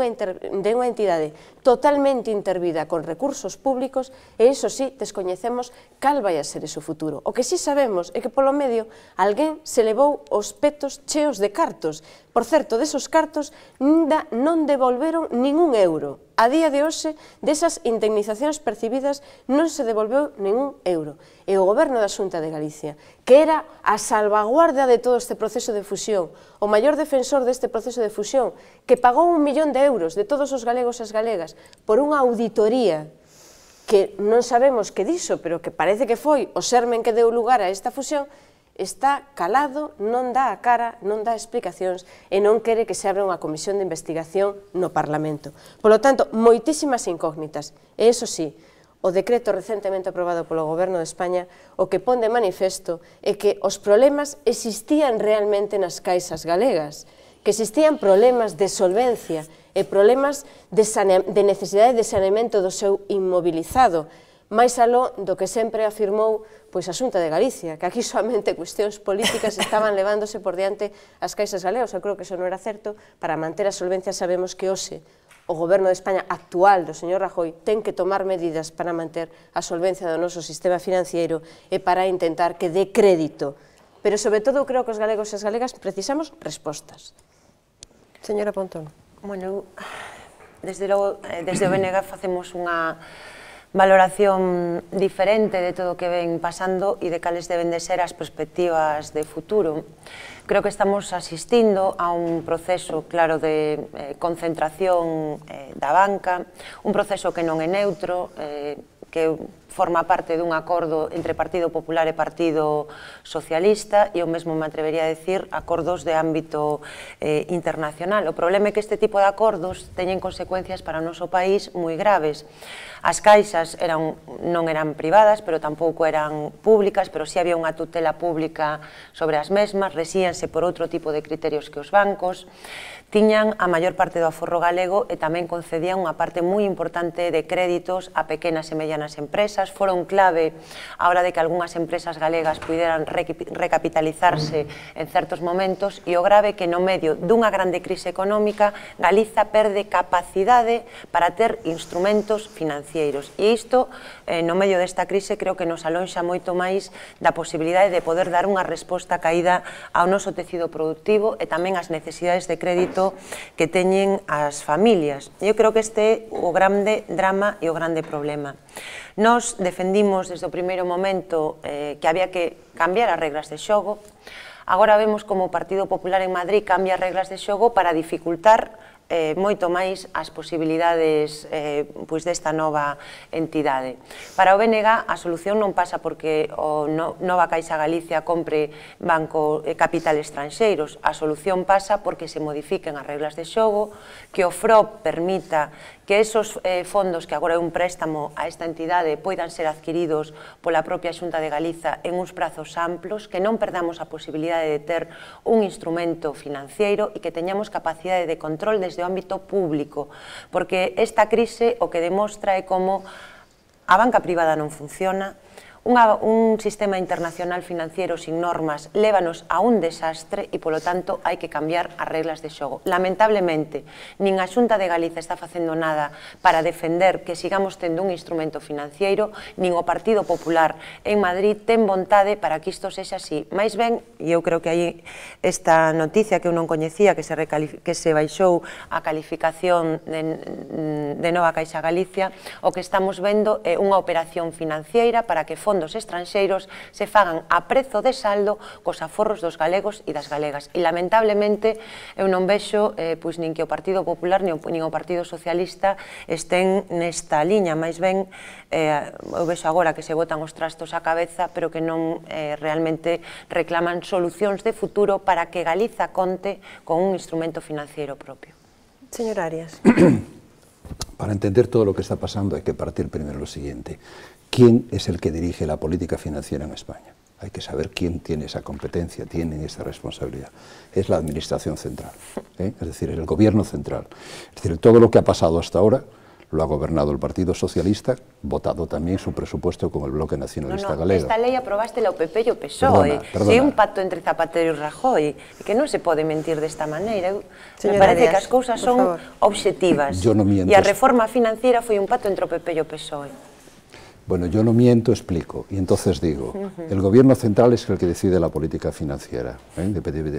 unha entidade totalmente intervida con recursos públicos, e iso sí, descoñecemos cal vai a ser ese futuro. O que sí sabemos é que polo medio alguén se levou os petos cheos de cartos. Por certo, desos cartos non devolveron ningún euro A día de hoxe, desas indemnizacións percibidas non se devolveu ningún euro. E o Goberno da Xunta de Galicia, que era a salvaguarda de todo este proceso de fusión, o maior defensor deste proceso de fusión, que pagou 1 millón de euros de todos os galegos e as galegas por unha auditoría que non sabemos que dixo, pero que parece que foi o xermen que deu lugar a esta fusión, está calado, non dá a cara, non dá explicacións e non quere que se abra unha comisión de investigación no Parlamento. Por lo tanto, moitísimas incógnitas. E iso sí, o decreto recentemente aprobado polo Goberno de España o que pon de manifesto é que os problemas existían realmente nas caixas galegas, que existían problemas de solvencia e problemas de necesidade de saneamento do seu inmobilizado, máis aló do que sempre afirmou a Xunta de Galicia, que aquí soamente cuestións políticas estaban levándose por diante as caixas galegas. Eu creo que eso non era certo. Para manter a solvencia sabemos que hoxe o Goberno de España actual do señor Rajoy ten que tomar medidas para manter a solvencia do noso sistema financiero e para intentar que dé crédito. Pero sobre todo creo que os galegos e as galegas precisamos respostas. Señora Pontón. Bueno, desde o BNG facemos unha valoración diferente de todo o que ven pasando e de cales deben de ser as perspectivas de futuro. Creo que estamos asistindo a un proceso claro de concentración da banca, un proceso que non é neutro, que forma parte dun acordo entre Partido Popular e Partido Socialista e eu mesmo me atrevería a decir acordos de ámbito internacional. O problema é que este tipo de acordos teñen consecuencias para o noso país moi graves. As caixas non eran privadas, pero tampouco eran públicas, pero si había unha tutela pública sobre as mesmas, resíanse por outro tipo de criterios que os bancos, tiñan a maior parte do aforro galego e tamén concedían unha parte moi importante de créditos a pequenas e medianas empresas, foron clave a hora de que algunhas empresas galegas puderan recapitalizarse en certos momentos e o grave que no medio dunha grande crise económica Galiza perde capacidade para ter instrumentos financeiros. E isto, no medio desta crise, creo que nos alonxa moito máis da posibilidade de poder dar unha resposta caída ao noso tecido productivo e tamén ás necesidades de crédito que teñen as familias. Eu creo que este é o grande drama e o grande problema. Nós defendimos desde o primeiro momento que había que cambiar as regras de xogo. Agora vemos como o Partido Popular en Madrid cambia as regras de xogo para dificultar moito máis as posibilidades desta nova entidade. Para o BNG a solución non pasa porque o Nova Caixa Galicia compre banco capital estranxeiros, a solución pasa porque se modifiquen as reglas de xogo, que o FROB permita que esos fondos que agora é un préstamo a esta entidade poidan ser adquiridos pola propia Xunta de Galiza en uns prazos amplos, que non perdamos a posibilidade de ter un instrumento financiero e que teñamos capacidade de control desde o ámbito público, porque esta crise o que demostra é como a banca privada non funciona, un sistema internacional financiero sin normas lévanos a un desastre e, polo tanto, hai que cambiar as reglas de xogo. Lamentablemente, nin a Xunta de Galiza está facendo nada para defender que sigamos tendo un instrumento financiero, nin o Partido Popular en Madrid ten vontade para que isto sexa así. Mais ben, e eu creo que hai esta noticia que eu non coñecía, que se baixou a calificación de Nova Caixa Galicia, o que estamos vendo é unha operación financiera para que fondos estranxeiros se fagan a prezo de saldo cos aforros dos galegos e das galegas. E, lamentablemente, eu non vexo nin que o Partido Popular nin o Partido Socialista estén nesta liña, máis ben eu vexo agora que se botan os trastos á cabeza, pero que non realmente reclaman solucións de futuro para que Galiza conte con un instrumento financiero propio. Señor Arias. Para entender todo lo que está pasando hay que partir primero lo siguiente. ¿Quién es el que dirige la política financiera en España? Hay que saber quién tiene esa competencia, tiene esa responsabilidad. Es la Administración Central, es decir, el Gobierno Central. Es decir, todo lo que ha pasado hasta ahora lo ha gobernado el Partido Socialista, votado también su presupuesto con el Bloque Nacionalista Galego. Esta lei aprobaste o PP e o PSOE. É un pacto entre Zapatero e Rajoy, que non se pode mentir desta maneira. Me parece que as cousas son obxectivas. E a reforma financiera foi un pacto entre o PP e o PSOE. Bueno, yo no miento, explico. Y entonces digo, el Gobierno Central es el que decide la política financiera,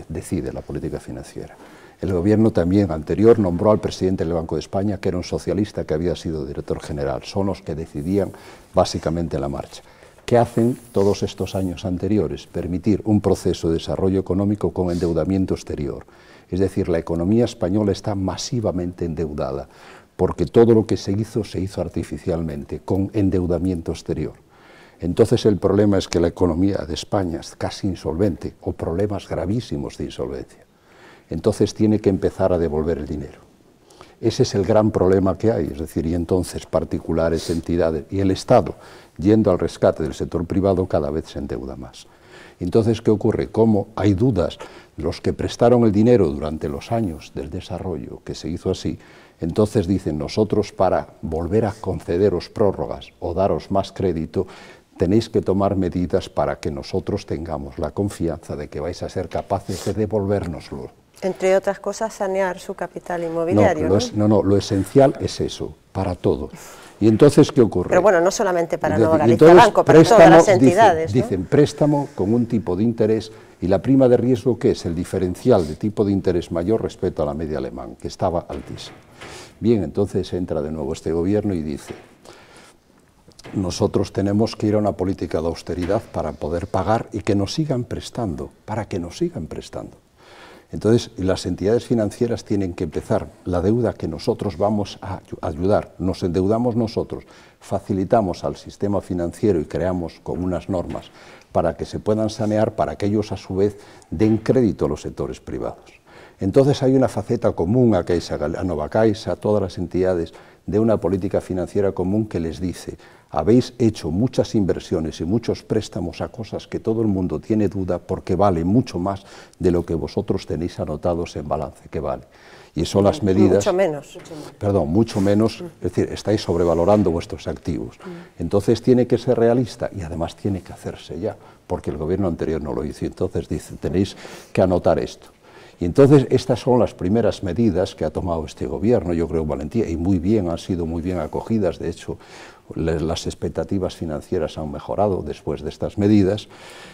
decide la política financiera. El gobierno también anterior nombró al presidente del Banco de España, que era un socialista que había sido director general. Son los que decidían básicamente la marcha. ¿Qué hacen todos estos años anteriores? Permitir un proceso de desarrollo económico con endeudamiento exterior. Es decir, la economía española está masivamente endeudada, porque todo lo que se hizo artificialmente, con endeudamiento exterior. Entonces el problema es que la economía de España es casi insolvente, o problemas gravísimos de insolvencia. Entonces tiene que empezar a devolver el dinero. Ese es el gran problema que hay, es decir, y entonces particulares, entidades y el Estado, yendo al rescate del sector privado, cada vez se endeuda más. Entonces, ¿qué ocurre? Como hay dudas, los que prestaron el dinero durante los años del desarrollo, que se hizo así, entonces dicen, nosotros para volver a concederos prórrogas o daros más crédito, tenéis que tomar medidas para que nosotros tengamos la confianza de que vais a ser capaces de devolvérnoslo. Entre otras cosas, sanear su capital inmobiliario. No, lo esencial es eso, para todo. Y entonces, ¿qué ocurre? Pero bueno, no solamente para Nova Galicia Banco, para todas las entidades. Dicen préstamo con un tipo de interés, y la prima de riesgo, ¿qué es? El diferencial de tipo de interés mayor respecto a la media alemán, que estaba altísima. Bien, entonces entra de nuevo este gobierno y dice, nosotros tenemos que ir a una política de austeridad para poder pagar y que nos sigan prestando, para que nos sigan prestando. Entonces, las entidades financieras tienen que empezar la deuda que nosotros vamos a ayudar, nos endeudamos nosotros, facilitamos al sistema financiero y creamos con unas normas para que se puedan sanear, para que ellos a su vez den crédito a los sectores privados. Entonces hay una faceta común a Caixa, a Nova Caixa, a todas las entidades de una política financiera común que les dice, habéis hecho muchas inversiones y muchos préstamos a cosas que todo el mundo tiene duda porque vale mucho más de lo que vosotros tenéis anotados en balance, que vale. Y son las medidas... Mucho menos. Perdón, mucho menos, es decir, estáis sobrevalorando vuestros activos. Entonces tiene que ser realista y además tiene que hacerse ya, porque el gobierno anterior no lo hizo. Entonces dice, tenéis que anotar esto. Y entonces estas son las primeras medidas que ha tomado este gobierno, yo creo, valentía, y muy bien, han sido muy bien acogidas. De hecho, las expectativas financieras han mejorado después de estas medidas.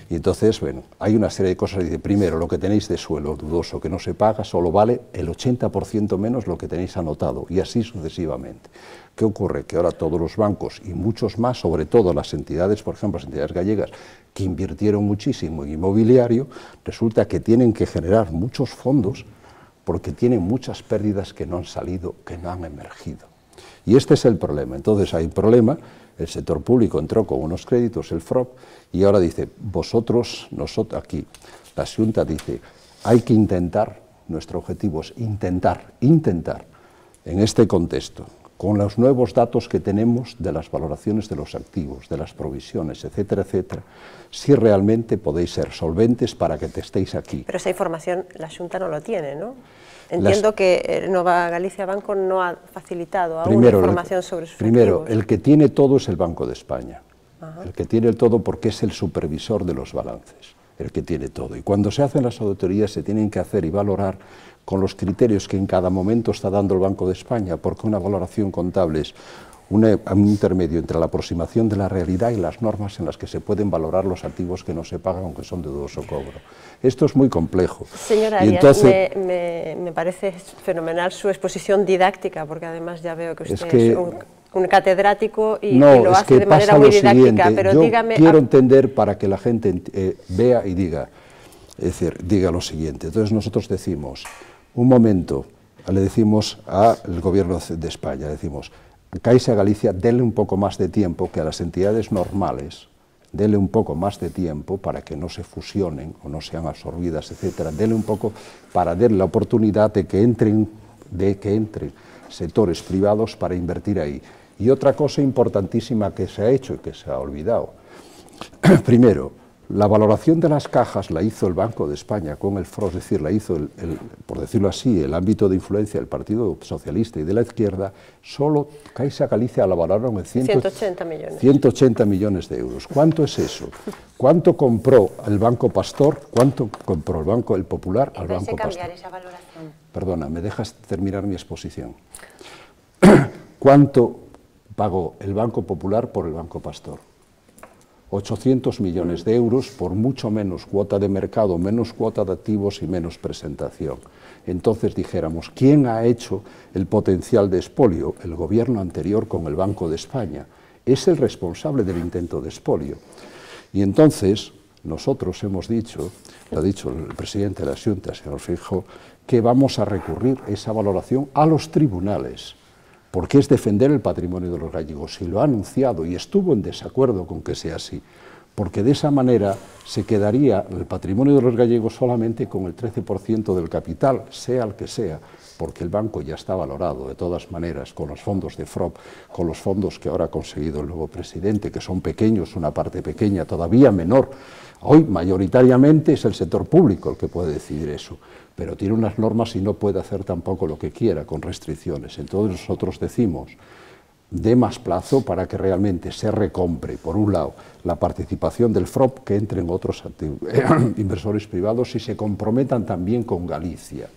Y entonces, bueno, hay una serie de cosas. Dice, primero, lo que tenéis de suelo dudoso que no se paga solo vale el 80% menos lo que tenéis anotado, y así sucesivamente. ¿Qué ocurre? Que ahora todos los bancos y muchos más, sobre todo las entidades, por ejemplo, las entidades gallegas, que invirtieron muchísimo en inmobiliario, resulta que tienen que generar muchos fondos porque tienen muchas pérdidas que no han salido, que no han emergido. Y este es el problema. Entonces hay un problema, el sector público entró con unos créditos, el FROP, y ahora dice, nosotros aquí, la Xunta dice, hay que intentar, nuestro objetivo es intentar, en este contexto, con los nuevos datos que tenemos de las valoraciones de los activos, de las provisiones, etcétera, etcétera, si realmente podéis ser solventes para que estéis aquí. Pero esa información la Xunta no lo tiene, ¿no? Entiendo que Nova Galicia Banco no ha facilitado aún información sobre sus activos. Primero, el que tiene todo es el Banco de España. Ajá. El que tiene el todo porque es el supervisor de los balances, el que tiene todo. Y cuando se hacen las auditorías se tienen que hacer y valorar con los criterios que en cada momento está dando el Banco de España, porque una valoración contable es un intermedio entre la aproximación de la realidad y las normas en las que se pueden valorar los activos que no se pagan aunque son de dudoso cobro. Esto es muy complejo. Señora Arias, entonces, me parece fenomenal su exposición didáctica, porque además ya veo que usted es un catedrático y lo hace de manera muy didáctica. Pero yo dígame, quiero entender para que la gente vea y diga, es decir, diga lo siguiente. Entonces nosotros decimos, un momento, le decimos al gobierno de España, decimos, a Caixa Galicia, denle un poco más de tiempo que a las entidades normales, denle un poco más de tiempo para que no se fusionen o no sean absorbidas, etcétera, denle un poco para darle la oportunidad de que entren sectores privados para invertir ahí. Y otra cosa importantísima que se ha hecho y que se ha olvidado, primero, la valoración de las cajas la hizo el Banco de España con el FROP, es decir, la hizo, por decirlo así, el ámbito de influencia del Partido Socialista y de la izquierda, solo Caixa Galicia la valoraron en 180 millones. 180 millones de euros. ¿Cuánto es eso? ¿Cuánto compró el Banco Pastor? ¿Cuánto compró el Banco El Popular al Banco Pastor? Cambiar esa valoración? Perdona, ¿me dejas terminar mi exposición? ¿Cuánto pagó el Banco Popular por el Banco Pastor? 800 millones de euros por mucho menos cuota de mercado, menos cuota de activos y menos presentación. Entonces dijéramos, ¿quién ha hecho el potencial de expolio? El gobierno anterior con el Banco de España. Es el responsable del intento de expolio. Y entonces nosotros hemos dicho, lo ha dicho el presidente de la Xunta, señor Feijóo, que vamos a recurrir esa valoración a los tribunales, porque es defender el patrimonio de los gallegos, y lo ha anunciado y estuvo en desacuerdo con que sea así, porque de esa manera se quedaría el patrimonio de los gallegos solamente con el 13% del capital, sea el que sea, porque el banco ya está valorado de todas maneras con los fondos de FROB, con los fondos que ahora ha conseguido el nuevo presidente, que son pequeños, una parte pequeña, todavía menor. Hoy mayoritariamente es el sector público el que puede decidir eso, pero tiene unas normas y no puede hacer tampoco lo que quiera con restricciones. Entonces nosotros decimos, dé más plazo para que realmente se recompre, por un lado, la participación del FROB, que entren otros inversores privados y se comprometan también con Galicia.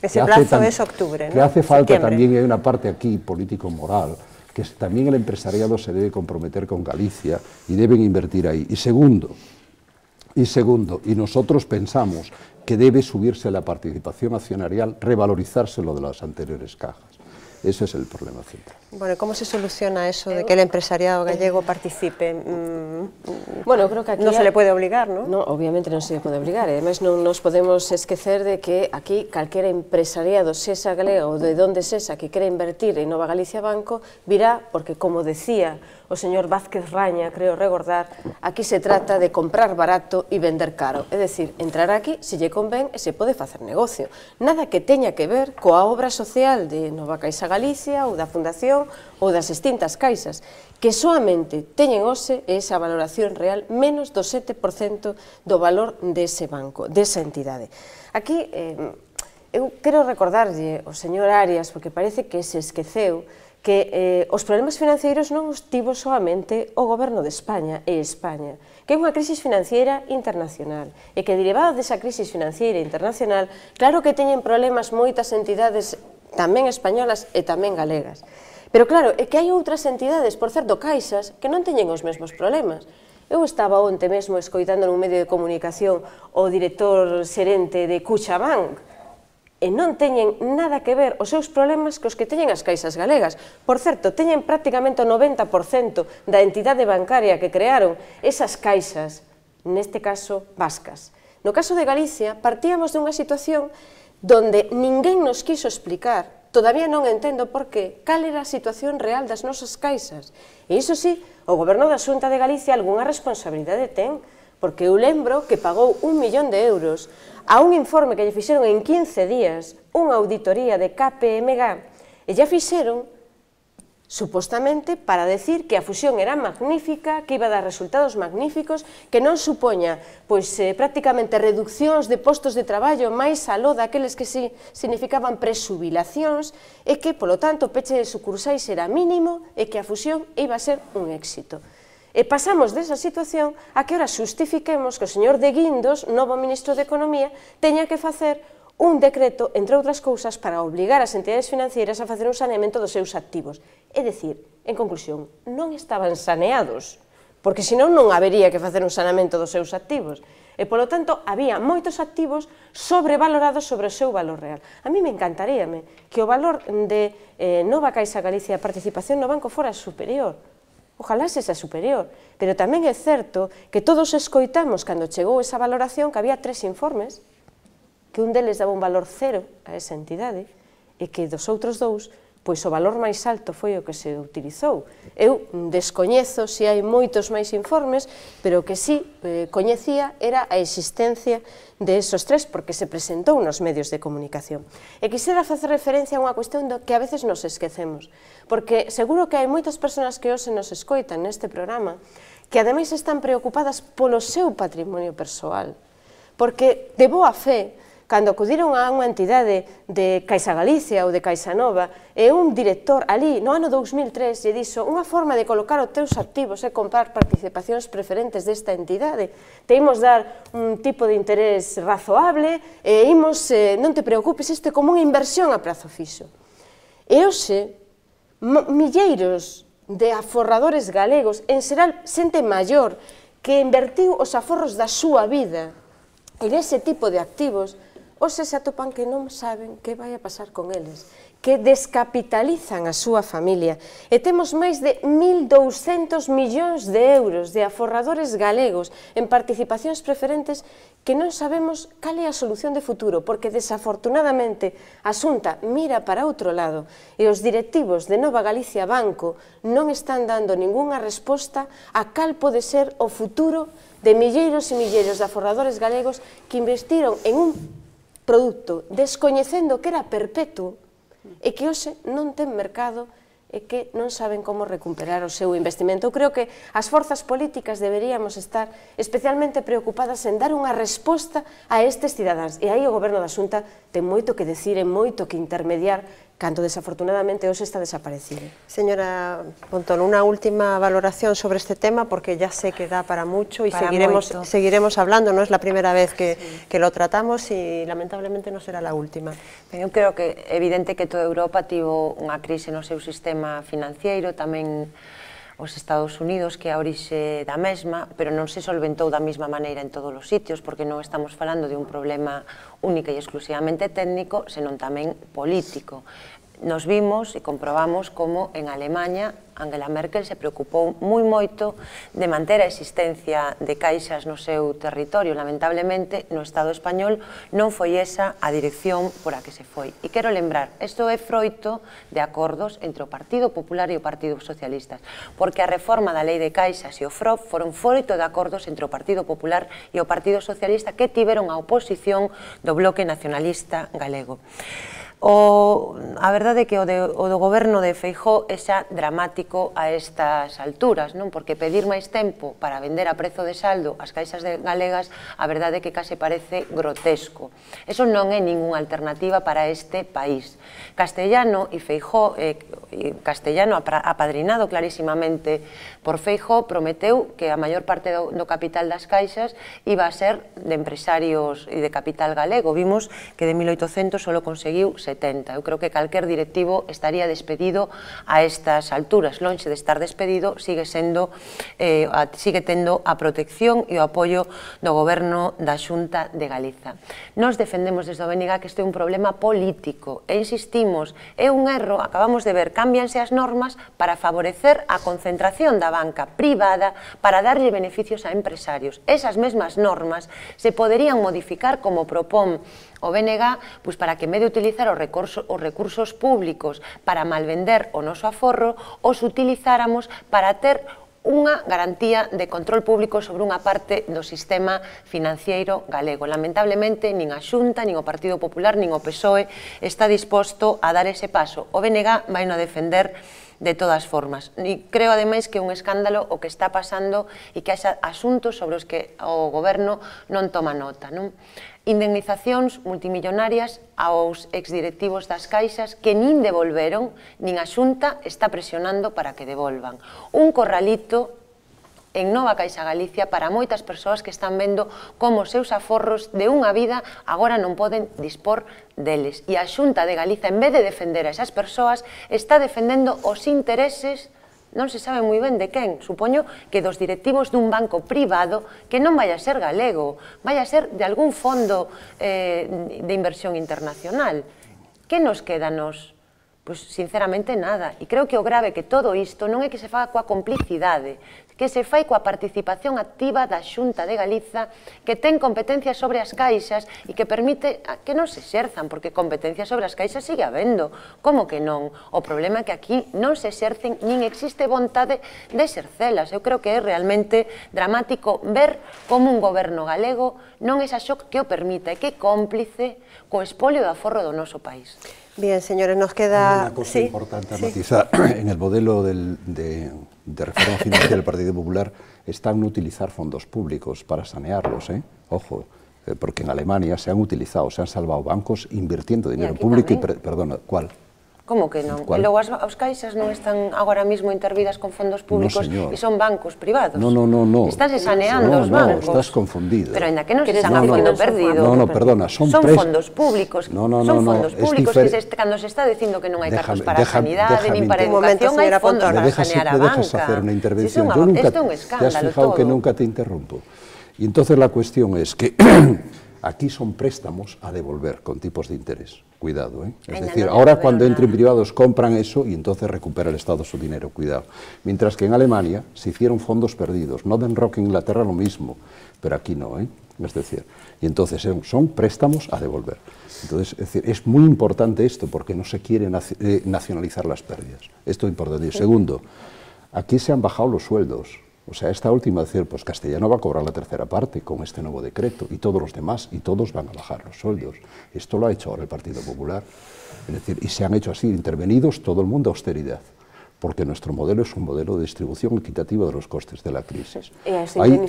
Ese plazo es octubre, ¿no? Que hace falta septiembre. también, hay una parte aquí político-moral, que también el empresariado se debe comprometer con Galicia y deben invertir ahí. Y segundo, y nosotros pensamos que debe subirse la participación accionarial, revalorizarse lo de las anteriores cajas. Ese es el problema central. Bueno, ¿cómo se soluciona eso de que el empresariado gallego participe? Bueno, creo que aquí non se le pode obligar, ¿no? No, obviamente non se le pode obligar, e ademais non nos podemos esquecer de que aquí calquera empresariado, sesa galega ou de donde sesa, que quere invertir en Nova Galicia Banco, virá, porque como decía o señor Vázquez Raña, creo recordar, aquí se trata de comprar barato e vender caro, é dicir, entrar aquí se lle convén e se pode facer negocio. Nada que teña que ver coa obra social de Nova Caixa Galicia ou da Fundación ou das extintas caixas, que soamente teñen hoxe esa valoración real menos do 7% do valor dese banco, desa entidade. Aquí, eu quero recordarlle ao señor Arias, porque parece que se esqueceu, que os problemas financeiros non os tivo soamente o goberno de España e España, que é unha crisis financiera internacional, e que derivado desa crisis financiera internacional, claro que teñen problemas moitas entidades tamén españolas e tamén galegas. Pero claro, é que hai outras entidades, por certo, caixas, que non teñen os mesmos problemas. Eu estaba onte mesmo escoitando nun medio de comunicación o director xerente de CaixaBank, e non teñen nada que ver os seus problemas cos que teñen as caixas galegas. Por certo, teñen prácticamente o 90% da entidade bancaria que crearon esas caixas, neste caso, vascas. No caso de Galicia, partíamos dunha situación donde ninguén nos quiso explicar, todavía non entendo por qué, cal era a situación real das nosas caixas. E iso sí, o goberno da Xunta de Galicia algunha responsabilidade ten, porque eu lembro que pagou 1 millón de euros a un informe que lle fixeron en 15 días, unha auditoría de KPMG, e lle fixeron, supostamente, para decir que a fusión era magnífica, que iba a dar resultados magníficos, que non supoña, pois, prácticamente reduccións de postos de traballo máis aló daqueles que significaban presubilacións, e que, polo tanto, o peche de sucursais era mínimo e que a fusión iba a ser un éxito. E pasamos desa situación a que ora xustifiquemos que o señor de Guindos, novo ministro de Economía, teña que facer un decreto, entre outras cousas, para obligar as entidades financeiras a facer un saneamento dos seus activos. É dicir, en conclusión, non estaban saneados, porque senón non habería que facer un saneamento dos seus activos. E, polo tanto, había moitos activos sobrevalorados sobre o seu valor real. A mí me encantaríame que o valor de Nova Caixa Galicia a participación no banco fora superior. Ojalá se xa superior, pero tamén é certo que todos escoitamos cando chegou esa valoración que había 3 informes, que un deles daba un valor 0 a esa entidade e que dos outros 2, pois o valor máis alto foi o que se utilizou. Eu descoñezo se hai moitos máis informes, pero o que sí coñecía era a existencia de esos 3, porque se presentou nos medios de comunicación. E quixera facer referencia a unha cuestión que a veces nos esquecemos, porque seguro que hai moitas persoas que hoxe nos escoitan neste programa que ademais están preocupadas polo seu patrimonio persoal, porque de boa fe, cando acudiron a unha entidade de Caixa Galicia ou de Caixa Nova, e un director ali, no ano 2003, lle dixo unha forma de colocar os teus activos é comprar participacións preferentes desta entidade, te imos dar un tipo de interés razoable e imos, non te preocupes, isto é como unha inversión a prazo fixo. E hoxe, milleiros de aforradores galegos, en xeral xente maior, que invertiu os aforros da súa vida en ese tipo de activos, hoxe se atopan que non saben que vai a pasar con eles, que descapitalizan a súa familia. E temos máis de 1.200 millóns de euros de aforradores galegos en participacións preferentes que non sabemos cal é a solución de futuro, porque desafortunadamente a Xunta mira para outro lado e os directivos de Nova Galicia Banco non están dando ningunha resposta a cal pode ser o futuro de milleiros e milleiros de aforradores galegos que investiron en un produto descoñecendo que era perpetuo e que hoxe non ten mercado e que non saben como recuperar o seu investimento. Eu creo que as forzas políticas deberíamos estar especialmente preocupadas en dar unha resposta a estes cidadáns. E aí o Goberno da Xunta ten moito que decir e moito que intermediar cando desafortunadamente hoxe está desaparecido. Señora Pontón, una última valoración sobre este tema, porque ya sé que da para mucho y seguiremos hablando, no es la primera vez que lo tratamos y lamentablemente no será la última. Eu creo que é evidente que toda Europa tivo unha crise no seu sistema financiero, tamén os Estados Unidos, que é a orixe da mesma, pero non se solventou da mesma maneira en todos os sitios, porque non estamos falando de un problema única e exclusivamente técnico, senón tamén político. Nos vimos e comprobamos como en Alemanha Angela Merkel se preocupou moi moito de manter a existencia de caixas no seu territorio. Lamentablemente, no Estado español non foi esa a dirección por a que se foi. E quero lembrar, isto é froito de acordos entre o Partido Popular e o Partido Socialista, porque a reforma da Lei de Caixas e o FROB foron froito de acordos entre o Partido Popular e o Partido Socialista que tiveron a oposición do Bloque Nacionalista Galego. A verdade é que o do goberno de Feijóo é xa dramático a estas alturas, porque pedir máis tempo para vender a prezo de saldo as caixas galegas, a verdade é que case parece grotesco. Eso non é ningunha alternativa para este país. Castellano e Feijóo, Castellano apadrinado clarísimamente por Feijóo, prometeu que a maior parte do capital das caixas iba a ser de empresarios e de capital galego. Vimos que de 1800 só conseguiu 70. Eu creo que calquer directivo estaría despedido a estas alturas. Lonxe de estar despedido, sigue tendo a protección e o apoio do goberno da Xunta de Galiza. Nos defendemos desde o BNG que este é un problema político e insistimos, é un erro, acabamos de ver, cámbianse as normas para favorecer a concentración da banca privada para darlle beneficios a empresarios. Esas mesmas normas se poderían modificar como propón o BNG para que en vez de utilizar os recursos públicos para malvender o noso aforro, os utilizáramos para ter unha garantía de control público sobre unha parte do sistema financiero galego. Lamentablemente, nin a Xunta, nin o Partido Popular, nin o PSOE está disposto a dar ese paso. O BNG vai no defender de todas formas. E creo, ademais, que é un escándalo o que está pasando e que haxa asuntos sobre os que o goberno non toma nota. Indemnizacións multimillonarias aos exdirectivos das caixas que nin devolveron, nin a Xunta está presionando para que devolvan. Un corralito en Nova Caixa Galicia para moitas persoas que están vendo como os seus aforros de unha vida agora non poden dispor deles. E a Xunta de Galiza, en vez de defender a esas persoas, está defendendo os intereses, non se sabe moi ben de quen, supoño que dos directivos dun banco privado que non vai a ser galego, vai a ser de algún fondo de inversión internacional. Que nos queda nos? Pois, sinceramente, nada. E creo que o grave que todo isto non é que se faga coa complicidade, que se fai coa participación activa da Xunta de Galiza, que ten competencias sobre as caixas e que permite que non se exerzan, porque competencias sobre as caixas sigue habendo. Como que non? O problema é que aquí non se exercen, nin existe vontade de exercelas. Eu creo que é realmente dramático ver como un goberno galego non é xa xo que o permite, que é cómplice co espolio do aforro do noso país. Bien, señores, nos queda... Una cosa importante a matizar. En el modelo de reforma financiera del Partido Popular está en utilizar fondos públicos para sanearlos, ojo, porque en Alemania se han utilizado, se han salvado bancos invirtiendo dinero público y... Perdona, ¿cuál? Como que non? E logo as caixas non están agora mesmo intervidas con fondos públicos e son bancos privados. No. Estás saneando os bancos. No, estás confundida. Pero ainda que non se chama fondo perdido. No, perdona, son fondos públicos. Son fondos públicos que cando se está dicindo que non hai cartos para a sanidade, nin para a educación, hai fondos para sanear a banca. Me dejas hacer una intervención. Isto é un escándalo todo. Te has fijado que nunca te interrumpo. Y entonces la cuestión es que aquí son préstamos a devolver con tipos de interés. Cuidado, ¿eh? Es decir, ahora cuando entren privados compran eso y entonces recupera el Estado su dinero, cuidado. Mientras que en Alemania se hicieron fondos perdidos. Northern Rock en Inglaterra lo mismo, pero aquí no, ¿eh? Es decir, y entonces son préstamos a devolver. Entonces, es decir, es muy importante esto porque no se quiere nacionalizar las pérdidas. Esto es importante. Y segundo, aquí se han bajado los sueldos. O sea, esta última, decir, pues Castellano va a cobrar la tercera parte con este nuevo decreto y todos los demás, y todos van a bajar los sueldos. Esto lo ha hecho ahora el Partido Popular. Es decir, y se han hecho así, intervenidos todo el mundo a austeridad, porque nuestro modelo es un modelo de distribución equitativa de los costes de la crisis. Hay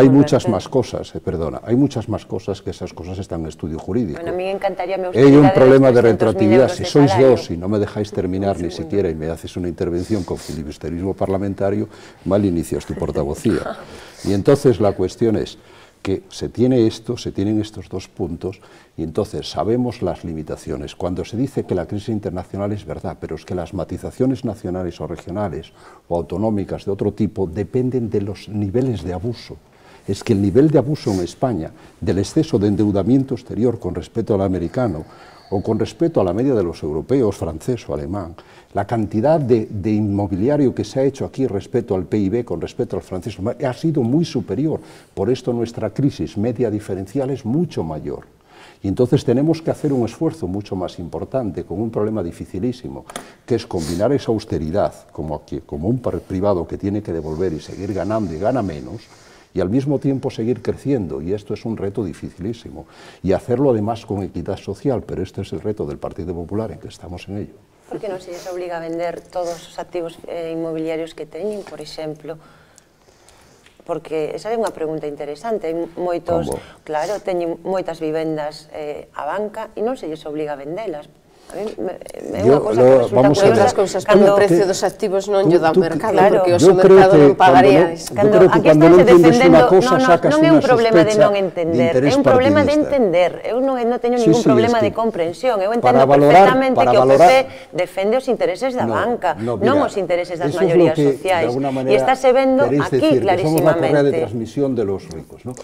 muchas más cosas, hay muchas más cosas que esas cosas están en estudio jurídico. Bueno, a mí me encantaría hay un problema de retroactividad. Si sois dos y no me dejáis terminar ni siquiera y me haces una intervención con filibusterismo parlamentario, mal inicias tu portavocía. Y entonces la cuestión es que se tienen estos dos puntos y entonces sabemos las limitaciones. Cuando se dice que la crisis internacional es verdad, pero es que las matizaciones nacionales o regionales o autonómicas de otro tipo dependen de los niveles de abuso. Es que el nivel de abuso en España, del exceso de endeudamiento exterior con respecto al americano o con respecto a la media de los europeos, francés o alemán, la cantidad de inmobiliario que se ha hecho aquí respecto al PIB, con respecto al francés, ha sido muy superior. Por esto nuestra crisis media diferencial es mucho mayor. Y entonces tenemos que hacer un esfuerzo mucho más importante con un problema dificilísimo, que es combinar esa austeridad como un privado que tiene que devolver y seguir ganando y gana menos, y al mismo tiempo seguir creciendo, y esto es un reto dificilísimo, y hacerlo además con equidad social, pero este es el reto del Partido Popular, en que estamos en ello. Por que non se les obliga a vender todos os activos inmobiliarios que teñen, por exemplo? Porque esa é unha pregunta interesante. Moitos, claro, teñen moitas vivendas a banca e non se les obliga a vendelas. É unha cousa que resulta curiosa cousas, cando o precio dos activos non lle dá o mercado, porque o mercado non pagaría. Aquí estánse defendendo, non é un problema de non entender, é un problema de entender. Eu non teño ningún problema de comprensión, eu entendo perfectamente que o PP defende os intereses da banca, non os intereses das maiorías sociais. E estáse vendo aquí clarísimamente. Somos la correa de transmisión de los ricos, ¿no?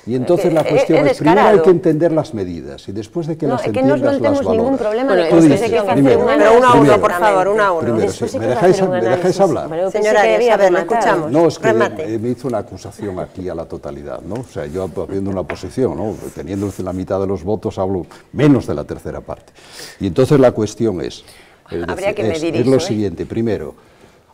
Y entonces la cuestión es, primero hay que entender las medidas y después de que las entiendas las valoras. No ningún problema de pero uno a uno, por favor, uno a uno. Primero, ¿me dejáis hablar? Señora Arias, a ver, la escuchamos. No, es que me hizo una acusación aquí a la totalidad, ¿no? O sea, yo habiendo una posición, ¿no? Teniendo la mitad de los votos, hablo menos de la tercera parte. Y entonces la cuestión es lo siguiente. Primero,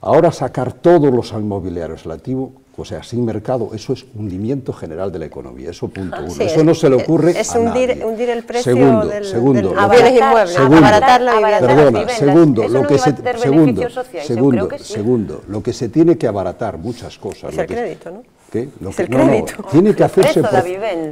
ahora sacar todos los inmobiliarios al activo, o sea, sin mercado, eso es hundimiento general de la economía, eso punto uno. Eso no se le ocurre a nadie. Es hundir el precio segundo, de bienes inmuebles, abaratar la vivienda. Perdona, segundo, lo que se tiene que abaratar muchas cosas. Es el crédito, ¿no? ¿Qué? Tiene que hacerse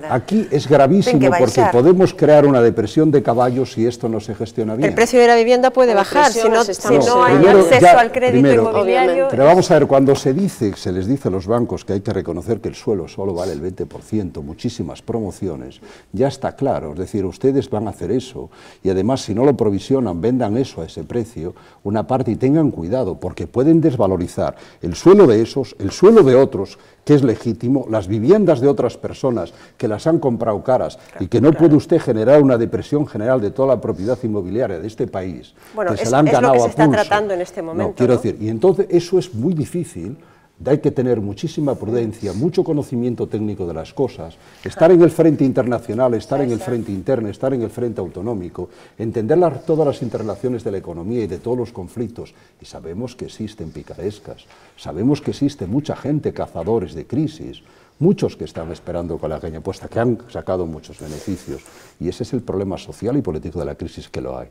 aquí es gravísimo porque podemos crear una depresión de caballos si esto no se gestiona bien. El precio de la vivienda puede bajar si no hay acceso al crédito inmobiliario. Pero vamos a ver, cuando se les dice a los bancos que hay que reconocer que el suelo solo vale el 20%, muchísimas promociones, ya está claro, es decir, ustedes van a hacer eso y además si no lo provisionan, vendan eso a ese precio, una parte, y tengan cuidado porque pueden desvalorizar el suelo de esos, el suelo de otros, que es legítimo, las viviendas de otras personas que las han comprado caras y que no puede usted generar una depresión general de toda la propiedad inmobiliaria de este país, bueno, que se la han ganado a pulso. Es lo que se está tratando en este momento. No, quiero decir, y entonces eso es muy difícil, hay que tener muchísima prudencia, mucho conocimiento técnico de las cosas, estar en el frente internacional, estar en el frente interno, estar en el frente autonómico, entender todas las interrelaciones de la economía y de todos los conflictos. Y sabemos que existen picarescas, sabemos que existe mucha gente, cazadores de crisis, muchos que están esperando con la caña puesta, que han sacado muchos beneficios. Y ese es el problema social y político de la crisis, que lo hay.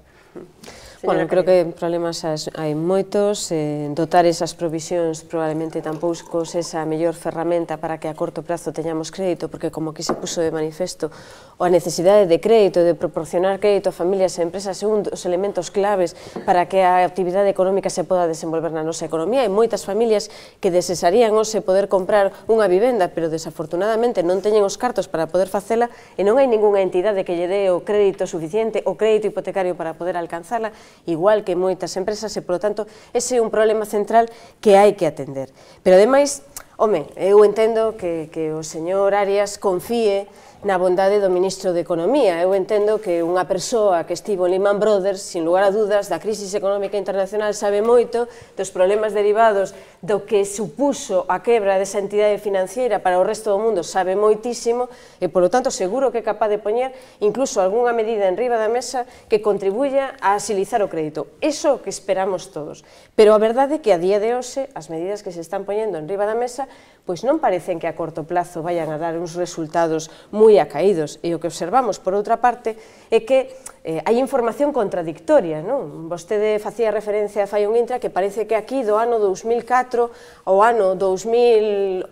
Bueno, creo que problemas hai moitos, dotar esas provisións probablemente tampouco esa mellor ferramenta para que a corto prazo teñamos crédito, porque como aquí se puso de manifesto, a necesidade de crédito, de proporcionar crédito a familias e empresas é un dos elementos claves para que a actividade económica se poda desenvolver na nosa economía. Hai moitas familias que desesarían hoxe poder comprar unha vivenda, pero desafortunadamente non teñen os cartos para poder facela e non hai ningunha entidade que lle dé o crédito suficiente, o crédito hipotecario para poder alcanzala, igual que moitas empresas, e, polo tanto, ese é un problema central que hai que atender. Pero, ademais, home, eu entendo que o señor Arias confíe na bondade do ministro de Economía. Eu entendo que unha persoa que estivo en Lehman Brothers, sin lugar a dudas, da crisis económica internacional, sabe moito dos problemas derivados do que supuso a quebra desa entidade financiera para o resto do mundo, sabe moitísimo, e, polo tanto, seguro que é capaz de poñer incluso algunha medida en riba da mesa que contribuya a asilizar o crédito. Iso que esperamos todos. Pero a verdade é que a día de hoxe, as medidas que se están poñendo en riba da mesa, pois non parecen que a corto plazo vayan a dar uns resultados moi acaídos, e o que observamos, por outra parte, é que hai información contradictoria, non? Vostede facía referencia a fai un intra que parece que aquí do ano 2004 ao ano 2011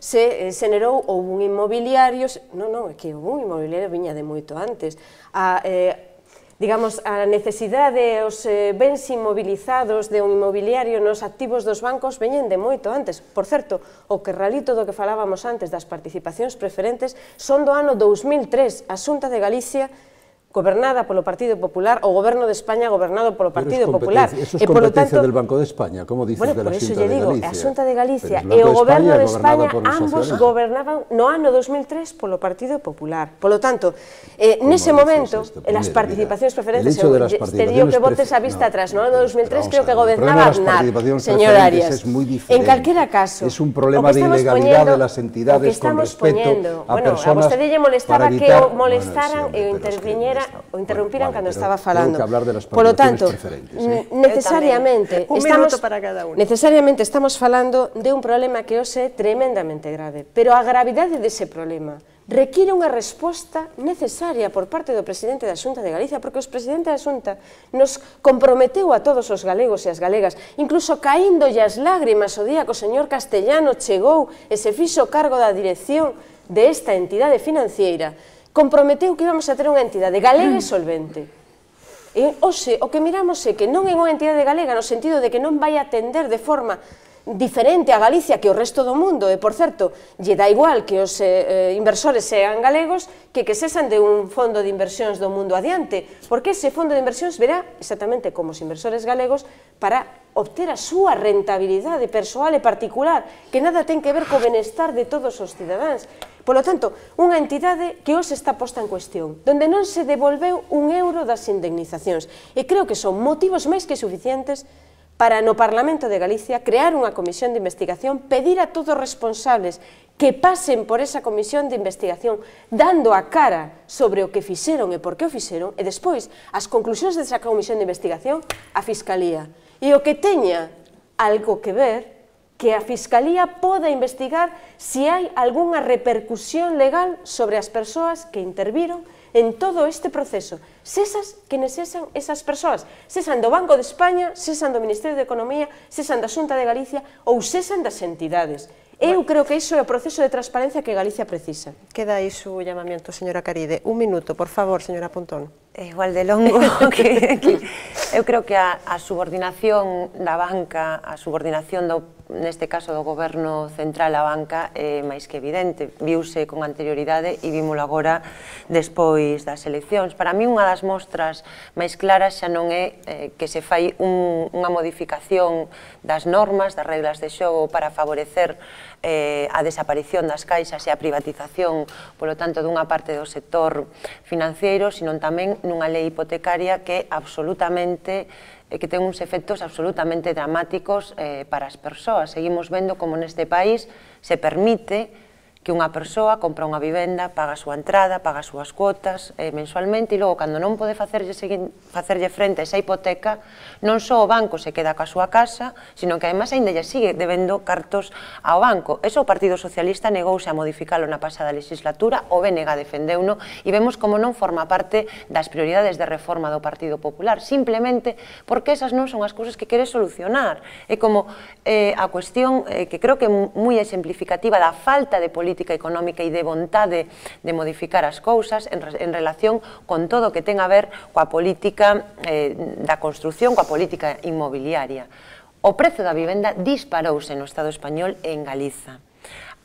se generou un inmobiliario, non, é que un inmobiliario viña de moito antes, digamos, a necesidade os bens inmovilizados de un inmobiliario nos activos dos bancos veñen de moito antes. Por certo, o que ralito do que falábamos antes das participacións preferentes son do ano 2003, a Xunta de Galicia gobernada polo Partido Popular, o Goberno de España gobernado polo Partido Popular. Eso es competencia del Banco de España, como dices de la Xunta de Galicia. A Xunta de Galicia e o Goberno de España ambos gobernaban no ano 2003 polo Partido Popular. Polo tanto, nese momento, as participacións preferentes, te digo que botes a vista atrás, no ano 2003 creo que gobernaba Aznar, señor Arias. En calquera caso, es un problema de ilegalidad de las entidades con respecto a personas. A vostede lle molestaba que o molestaran e o interrumpiran cando estaba falando. Por lo tanto, necesariamente estamos falando de un problema que hoxe é tremendamente grave, pero a gravidade dese problema require unha resposta necesaria por parte do presidente da Xunta de Galicia, porque o presidente da Xunta nos comprometeu a todos os galegos e as galegas, incluso caíndolle as lágrimas o día que o señor Castellano chegou e se fixo cargo da dirección desta entidade financiera, comprometeu que íbamos a ter unha entidade galega e solvente. E hoxe, o que miramos é que non é unha entidade galega no sentido de que non vai atender de forma diferente a Galicia que o resto do mundo, e, por certo, lle dá igual que os inversores sean galegos que sesan de un fondo de inversións do mundo adiante, porque ese fondo de inversións verá exactamente como os inversores galegos para obter a súa rentabilidade persoal e particular, que nada ten que ver co benestar de todos os cidadáns. Por lo tanto, unha entidade que hoxe está posta en cuestión, donde non se devolveu un euro das indemnizacións, e creo que son motivos máis que suficientes para no Parlamento de Galicia crear unha comisión de investigación, pedir a todos os responsables que pasen por esa comisión de investigación dando a cara sobre o que fixeron e por que o fixeron, e despois as conclusións desa comisión de investigación a Fiscalía. E o que teña algo que ver, que a Fiscalía poda investigar se hai algunha repercusión legal sobre as persoas que interviron en todo este proceso, sesas quenes sesan esas persoas, sesan do Banco de España, sesan do Ministerio de Economía, sesan da Xunta de Galicia ou sesan das entidades. Eu creo que iso é o proceso de transparencia que Galicia precisa. Queda aí su llamamiento, señora Caride. Un minuto, por favor, señora Pontón. Igual de longo que eu creo que a subordinación da banca, a subordinación neste caso do goberno central á banca é máis que evidente, viuse con anterioridade e vímolo agora despois das eleccións. Para mí unha das mostras máis claras xa non é que se fai unha modificación das normas, das reglas de xogo para favorecer a desaparición das caixas e a privatización, polo tanto, dunha parte do sector financiero, sino tamén nunha lei hipotecaria que ten uns efectos absolutamente dramáticos para as persoas. Seguimos vendo como neste país se permite que unha persoa compra unha vivenda, paga a súa entrada, paga as súas cuotas mensualmente e logo, cando non pode facerlle frente a esa hipoteca, non só o banco se queda coa súa casa, sino que además ainda lle sigue debendo cartos ao banco. Eso o Partido Socialista negouse a modificalo na pasada legislatura, o BNG defendeuno e vemos como non forma parte das prioridades de reforma do Partido Popular, simplemente porque esas non son as cousas que quere solucionar. É como a cuestión que creo que é moi exemplificativa da falta de política económica e de vontade de modificar as cousas en relación con todo o que ten a ver coa política da construción, coa política inmobiliaria. O prezo da vivenda disparouse no Estado español e en Galiza.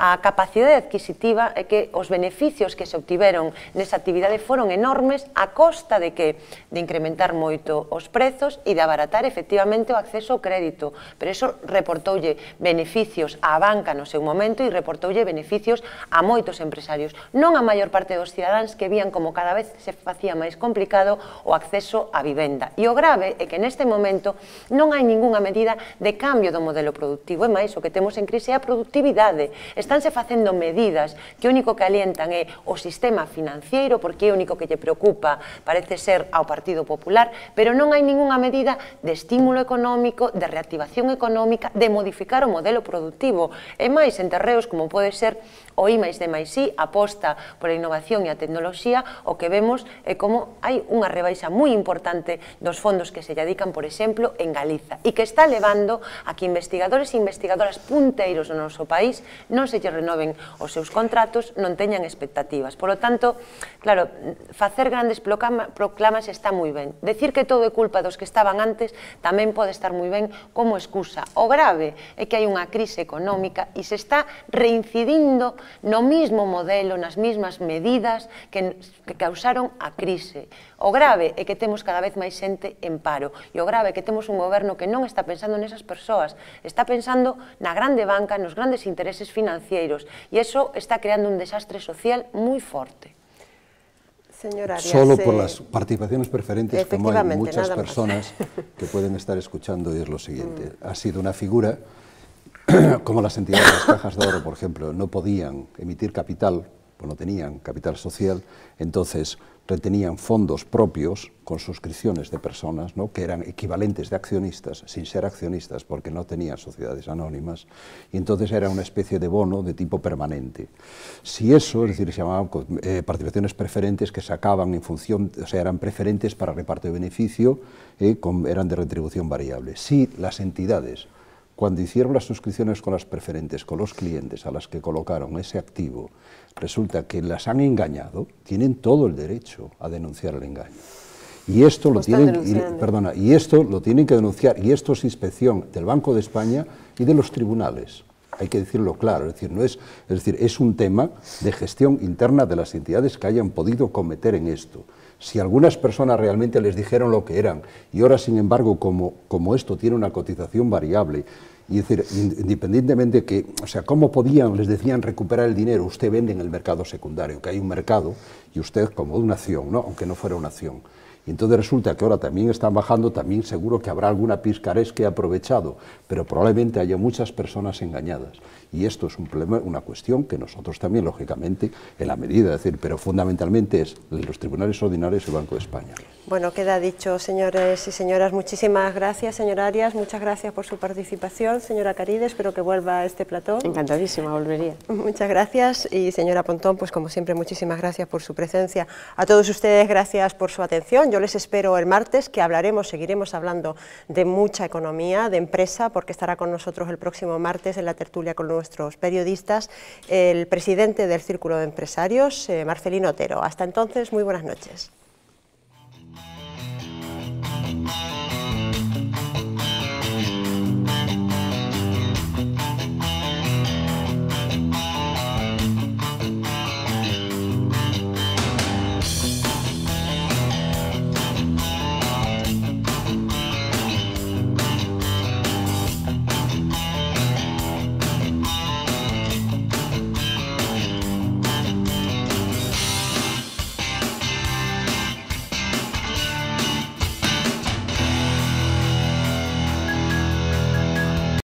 A capacidade adquisitiva é que os beneficios que se obtiveron nesa actividade foron enormes a costa de que? De incrementar moito os prezos e de abaratar efectivamente o acceso ao crédito. Pero iso reportoulle beneficios á banca no seu momento e reportoulle beneficios a moitos empresarios. Non a maior parte dos cidadáns que vían como cada vez se facía máis complicado o acceso á vivenda. E o grave é que neste momento non hai ningunha medida de cambio do modelo productivo. E máis, o que temos en crise é a productividade. Estánse facendo medidas que o único que alientan é o sistema financiero, porque é o único que lle preocupa, parece ser, ao Partido Popular, pero non hai ningunha medida de estímulo económico, de reactivación económica, de modificar o modelo productivo. E máis, en terreos como pode ser o I+D+I, aposta por a innovación e a tecnoloxía, o que vemos é como hai unha rebaixa moi importante dos fondos que se dedican, por exemplo, en Galiza, e que está levando a que investigadores e investigadoras punteiros no noso país non se lle renoven os seus contratos, non teñan expectativas. Por lo tanto, claro, facer grandes proclamas está moi ben. Decir que todo é culpa dos que estaban antes tamén pode estar moi ben como excusa. O grave é que hai unha crise económica e se está reincidindo no mismo modelo, nas mesmas medidas que causaron a crise. O grave é que temos cada vez máis xente en paro e o grave é que temos un goberno que non está pensando nesas persoas, está pensando na grande banca, nos grandes intereses financieros e iso está creando un desastre social moi forte. Señor Arias, solo por las participaciones preferentes, como hay muchas personas que pueden estar escuchando, y es lo siguiente. Ha sido una figura, como las entidades, las cajas de oro, por ejemplo, no podían emitir capital, pues no tenían capital social, entonces retenían fondos propios con suscripciones de personas, ¿no?, que eran equivalentes de accionistas, sin ser accionistas, porque no tenían sociedades anónimas, y entonces era una especie de bono de tipo permanente. Si eso, es decir, se llamaban participaciones preferentes que sacaban en función, o sea, eran preferentes para reparto de beneficio, eran de retribución variable. Si las entidades, cuando hicieron las suscripciones con las preferentes, con los clientes a las que colocaron ese activo, resulta que las han engañado, tienen todo el derecho a denunciar el engaño. Y esto lo tienen, y esto lo tienen que denunciar, y esto es inspección del Banco de España y de los tribunales. Hay que decirlo claro, es un tema de gestión interna de las entidades que hayan podido cometer en esto. Si algunas personas realmente les dijeron lo que eran, y ahora, sin embargo, como esto tiene una cotización variable, y es decir, independientemente que, o sea, ¿cómo podían, les decían, recuperar el dinero? Usted vende en el mercado secundario, que hay un mercado, y usted como una acción, ¿no?, aunque no fuera una acción. Y entonces resulta que ahora también están bajando, también seguro que habrá alguna picaresca que ha aprovechado, pero probablemente haya muchas personas engañadas. Y esto es un problema, una cuestión que nosotros también, lógicamente, en la medida, pero fundamentalmente es los tribunales ordinarios y el Banco de España. Bueno, queda dicho, señores y señoras. Muchísimas gracias, señor Arias, muchas gracias por su participación. Señora Caride, espero que vuelva a este plató. Encantadísima, volvería. Muchas gracias. Y señora Pontón, pues como siempre, muchísimas gracias por su presencia. A todos ustedes, gracias por su atención. Yo les espero el martes, que seguiremos hablando de mucha economía, de empresa, porque estará con nosotros el próximo martes en la tertulia con nuestros periodistas, el presidente del Círculo de Empresarios, Marcelino Otero. Hasta entonces, muy buenas noches.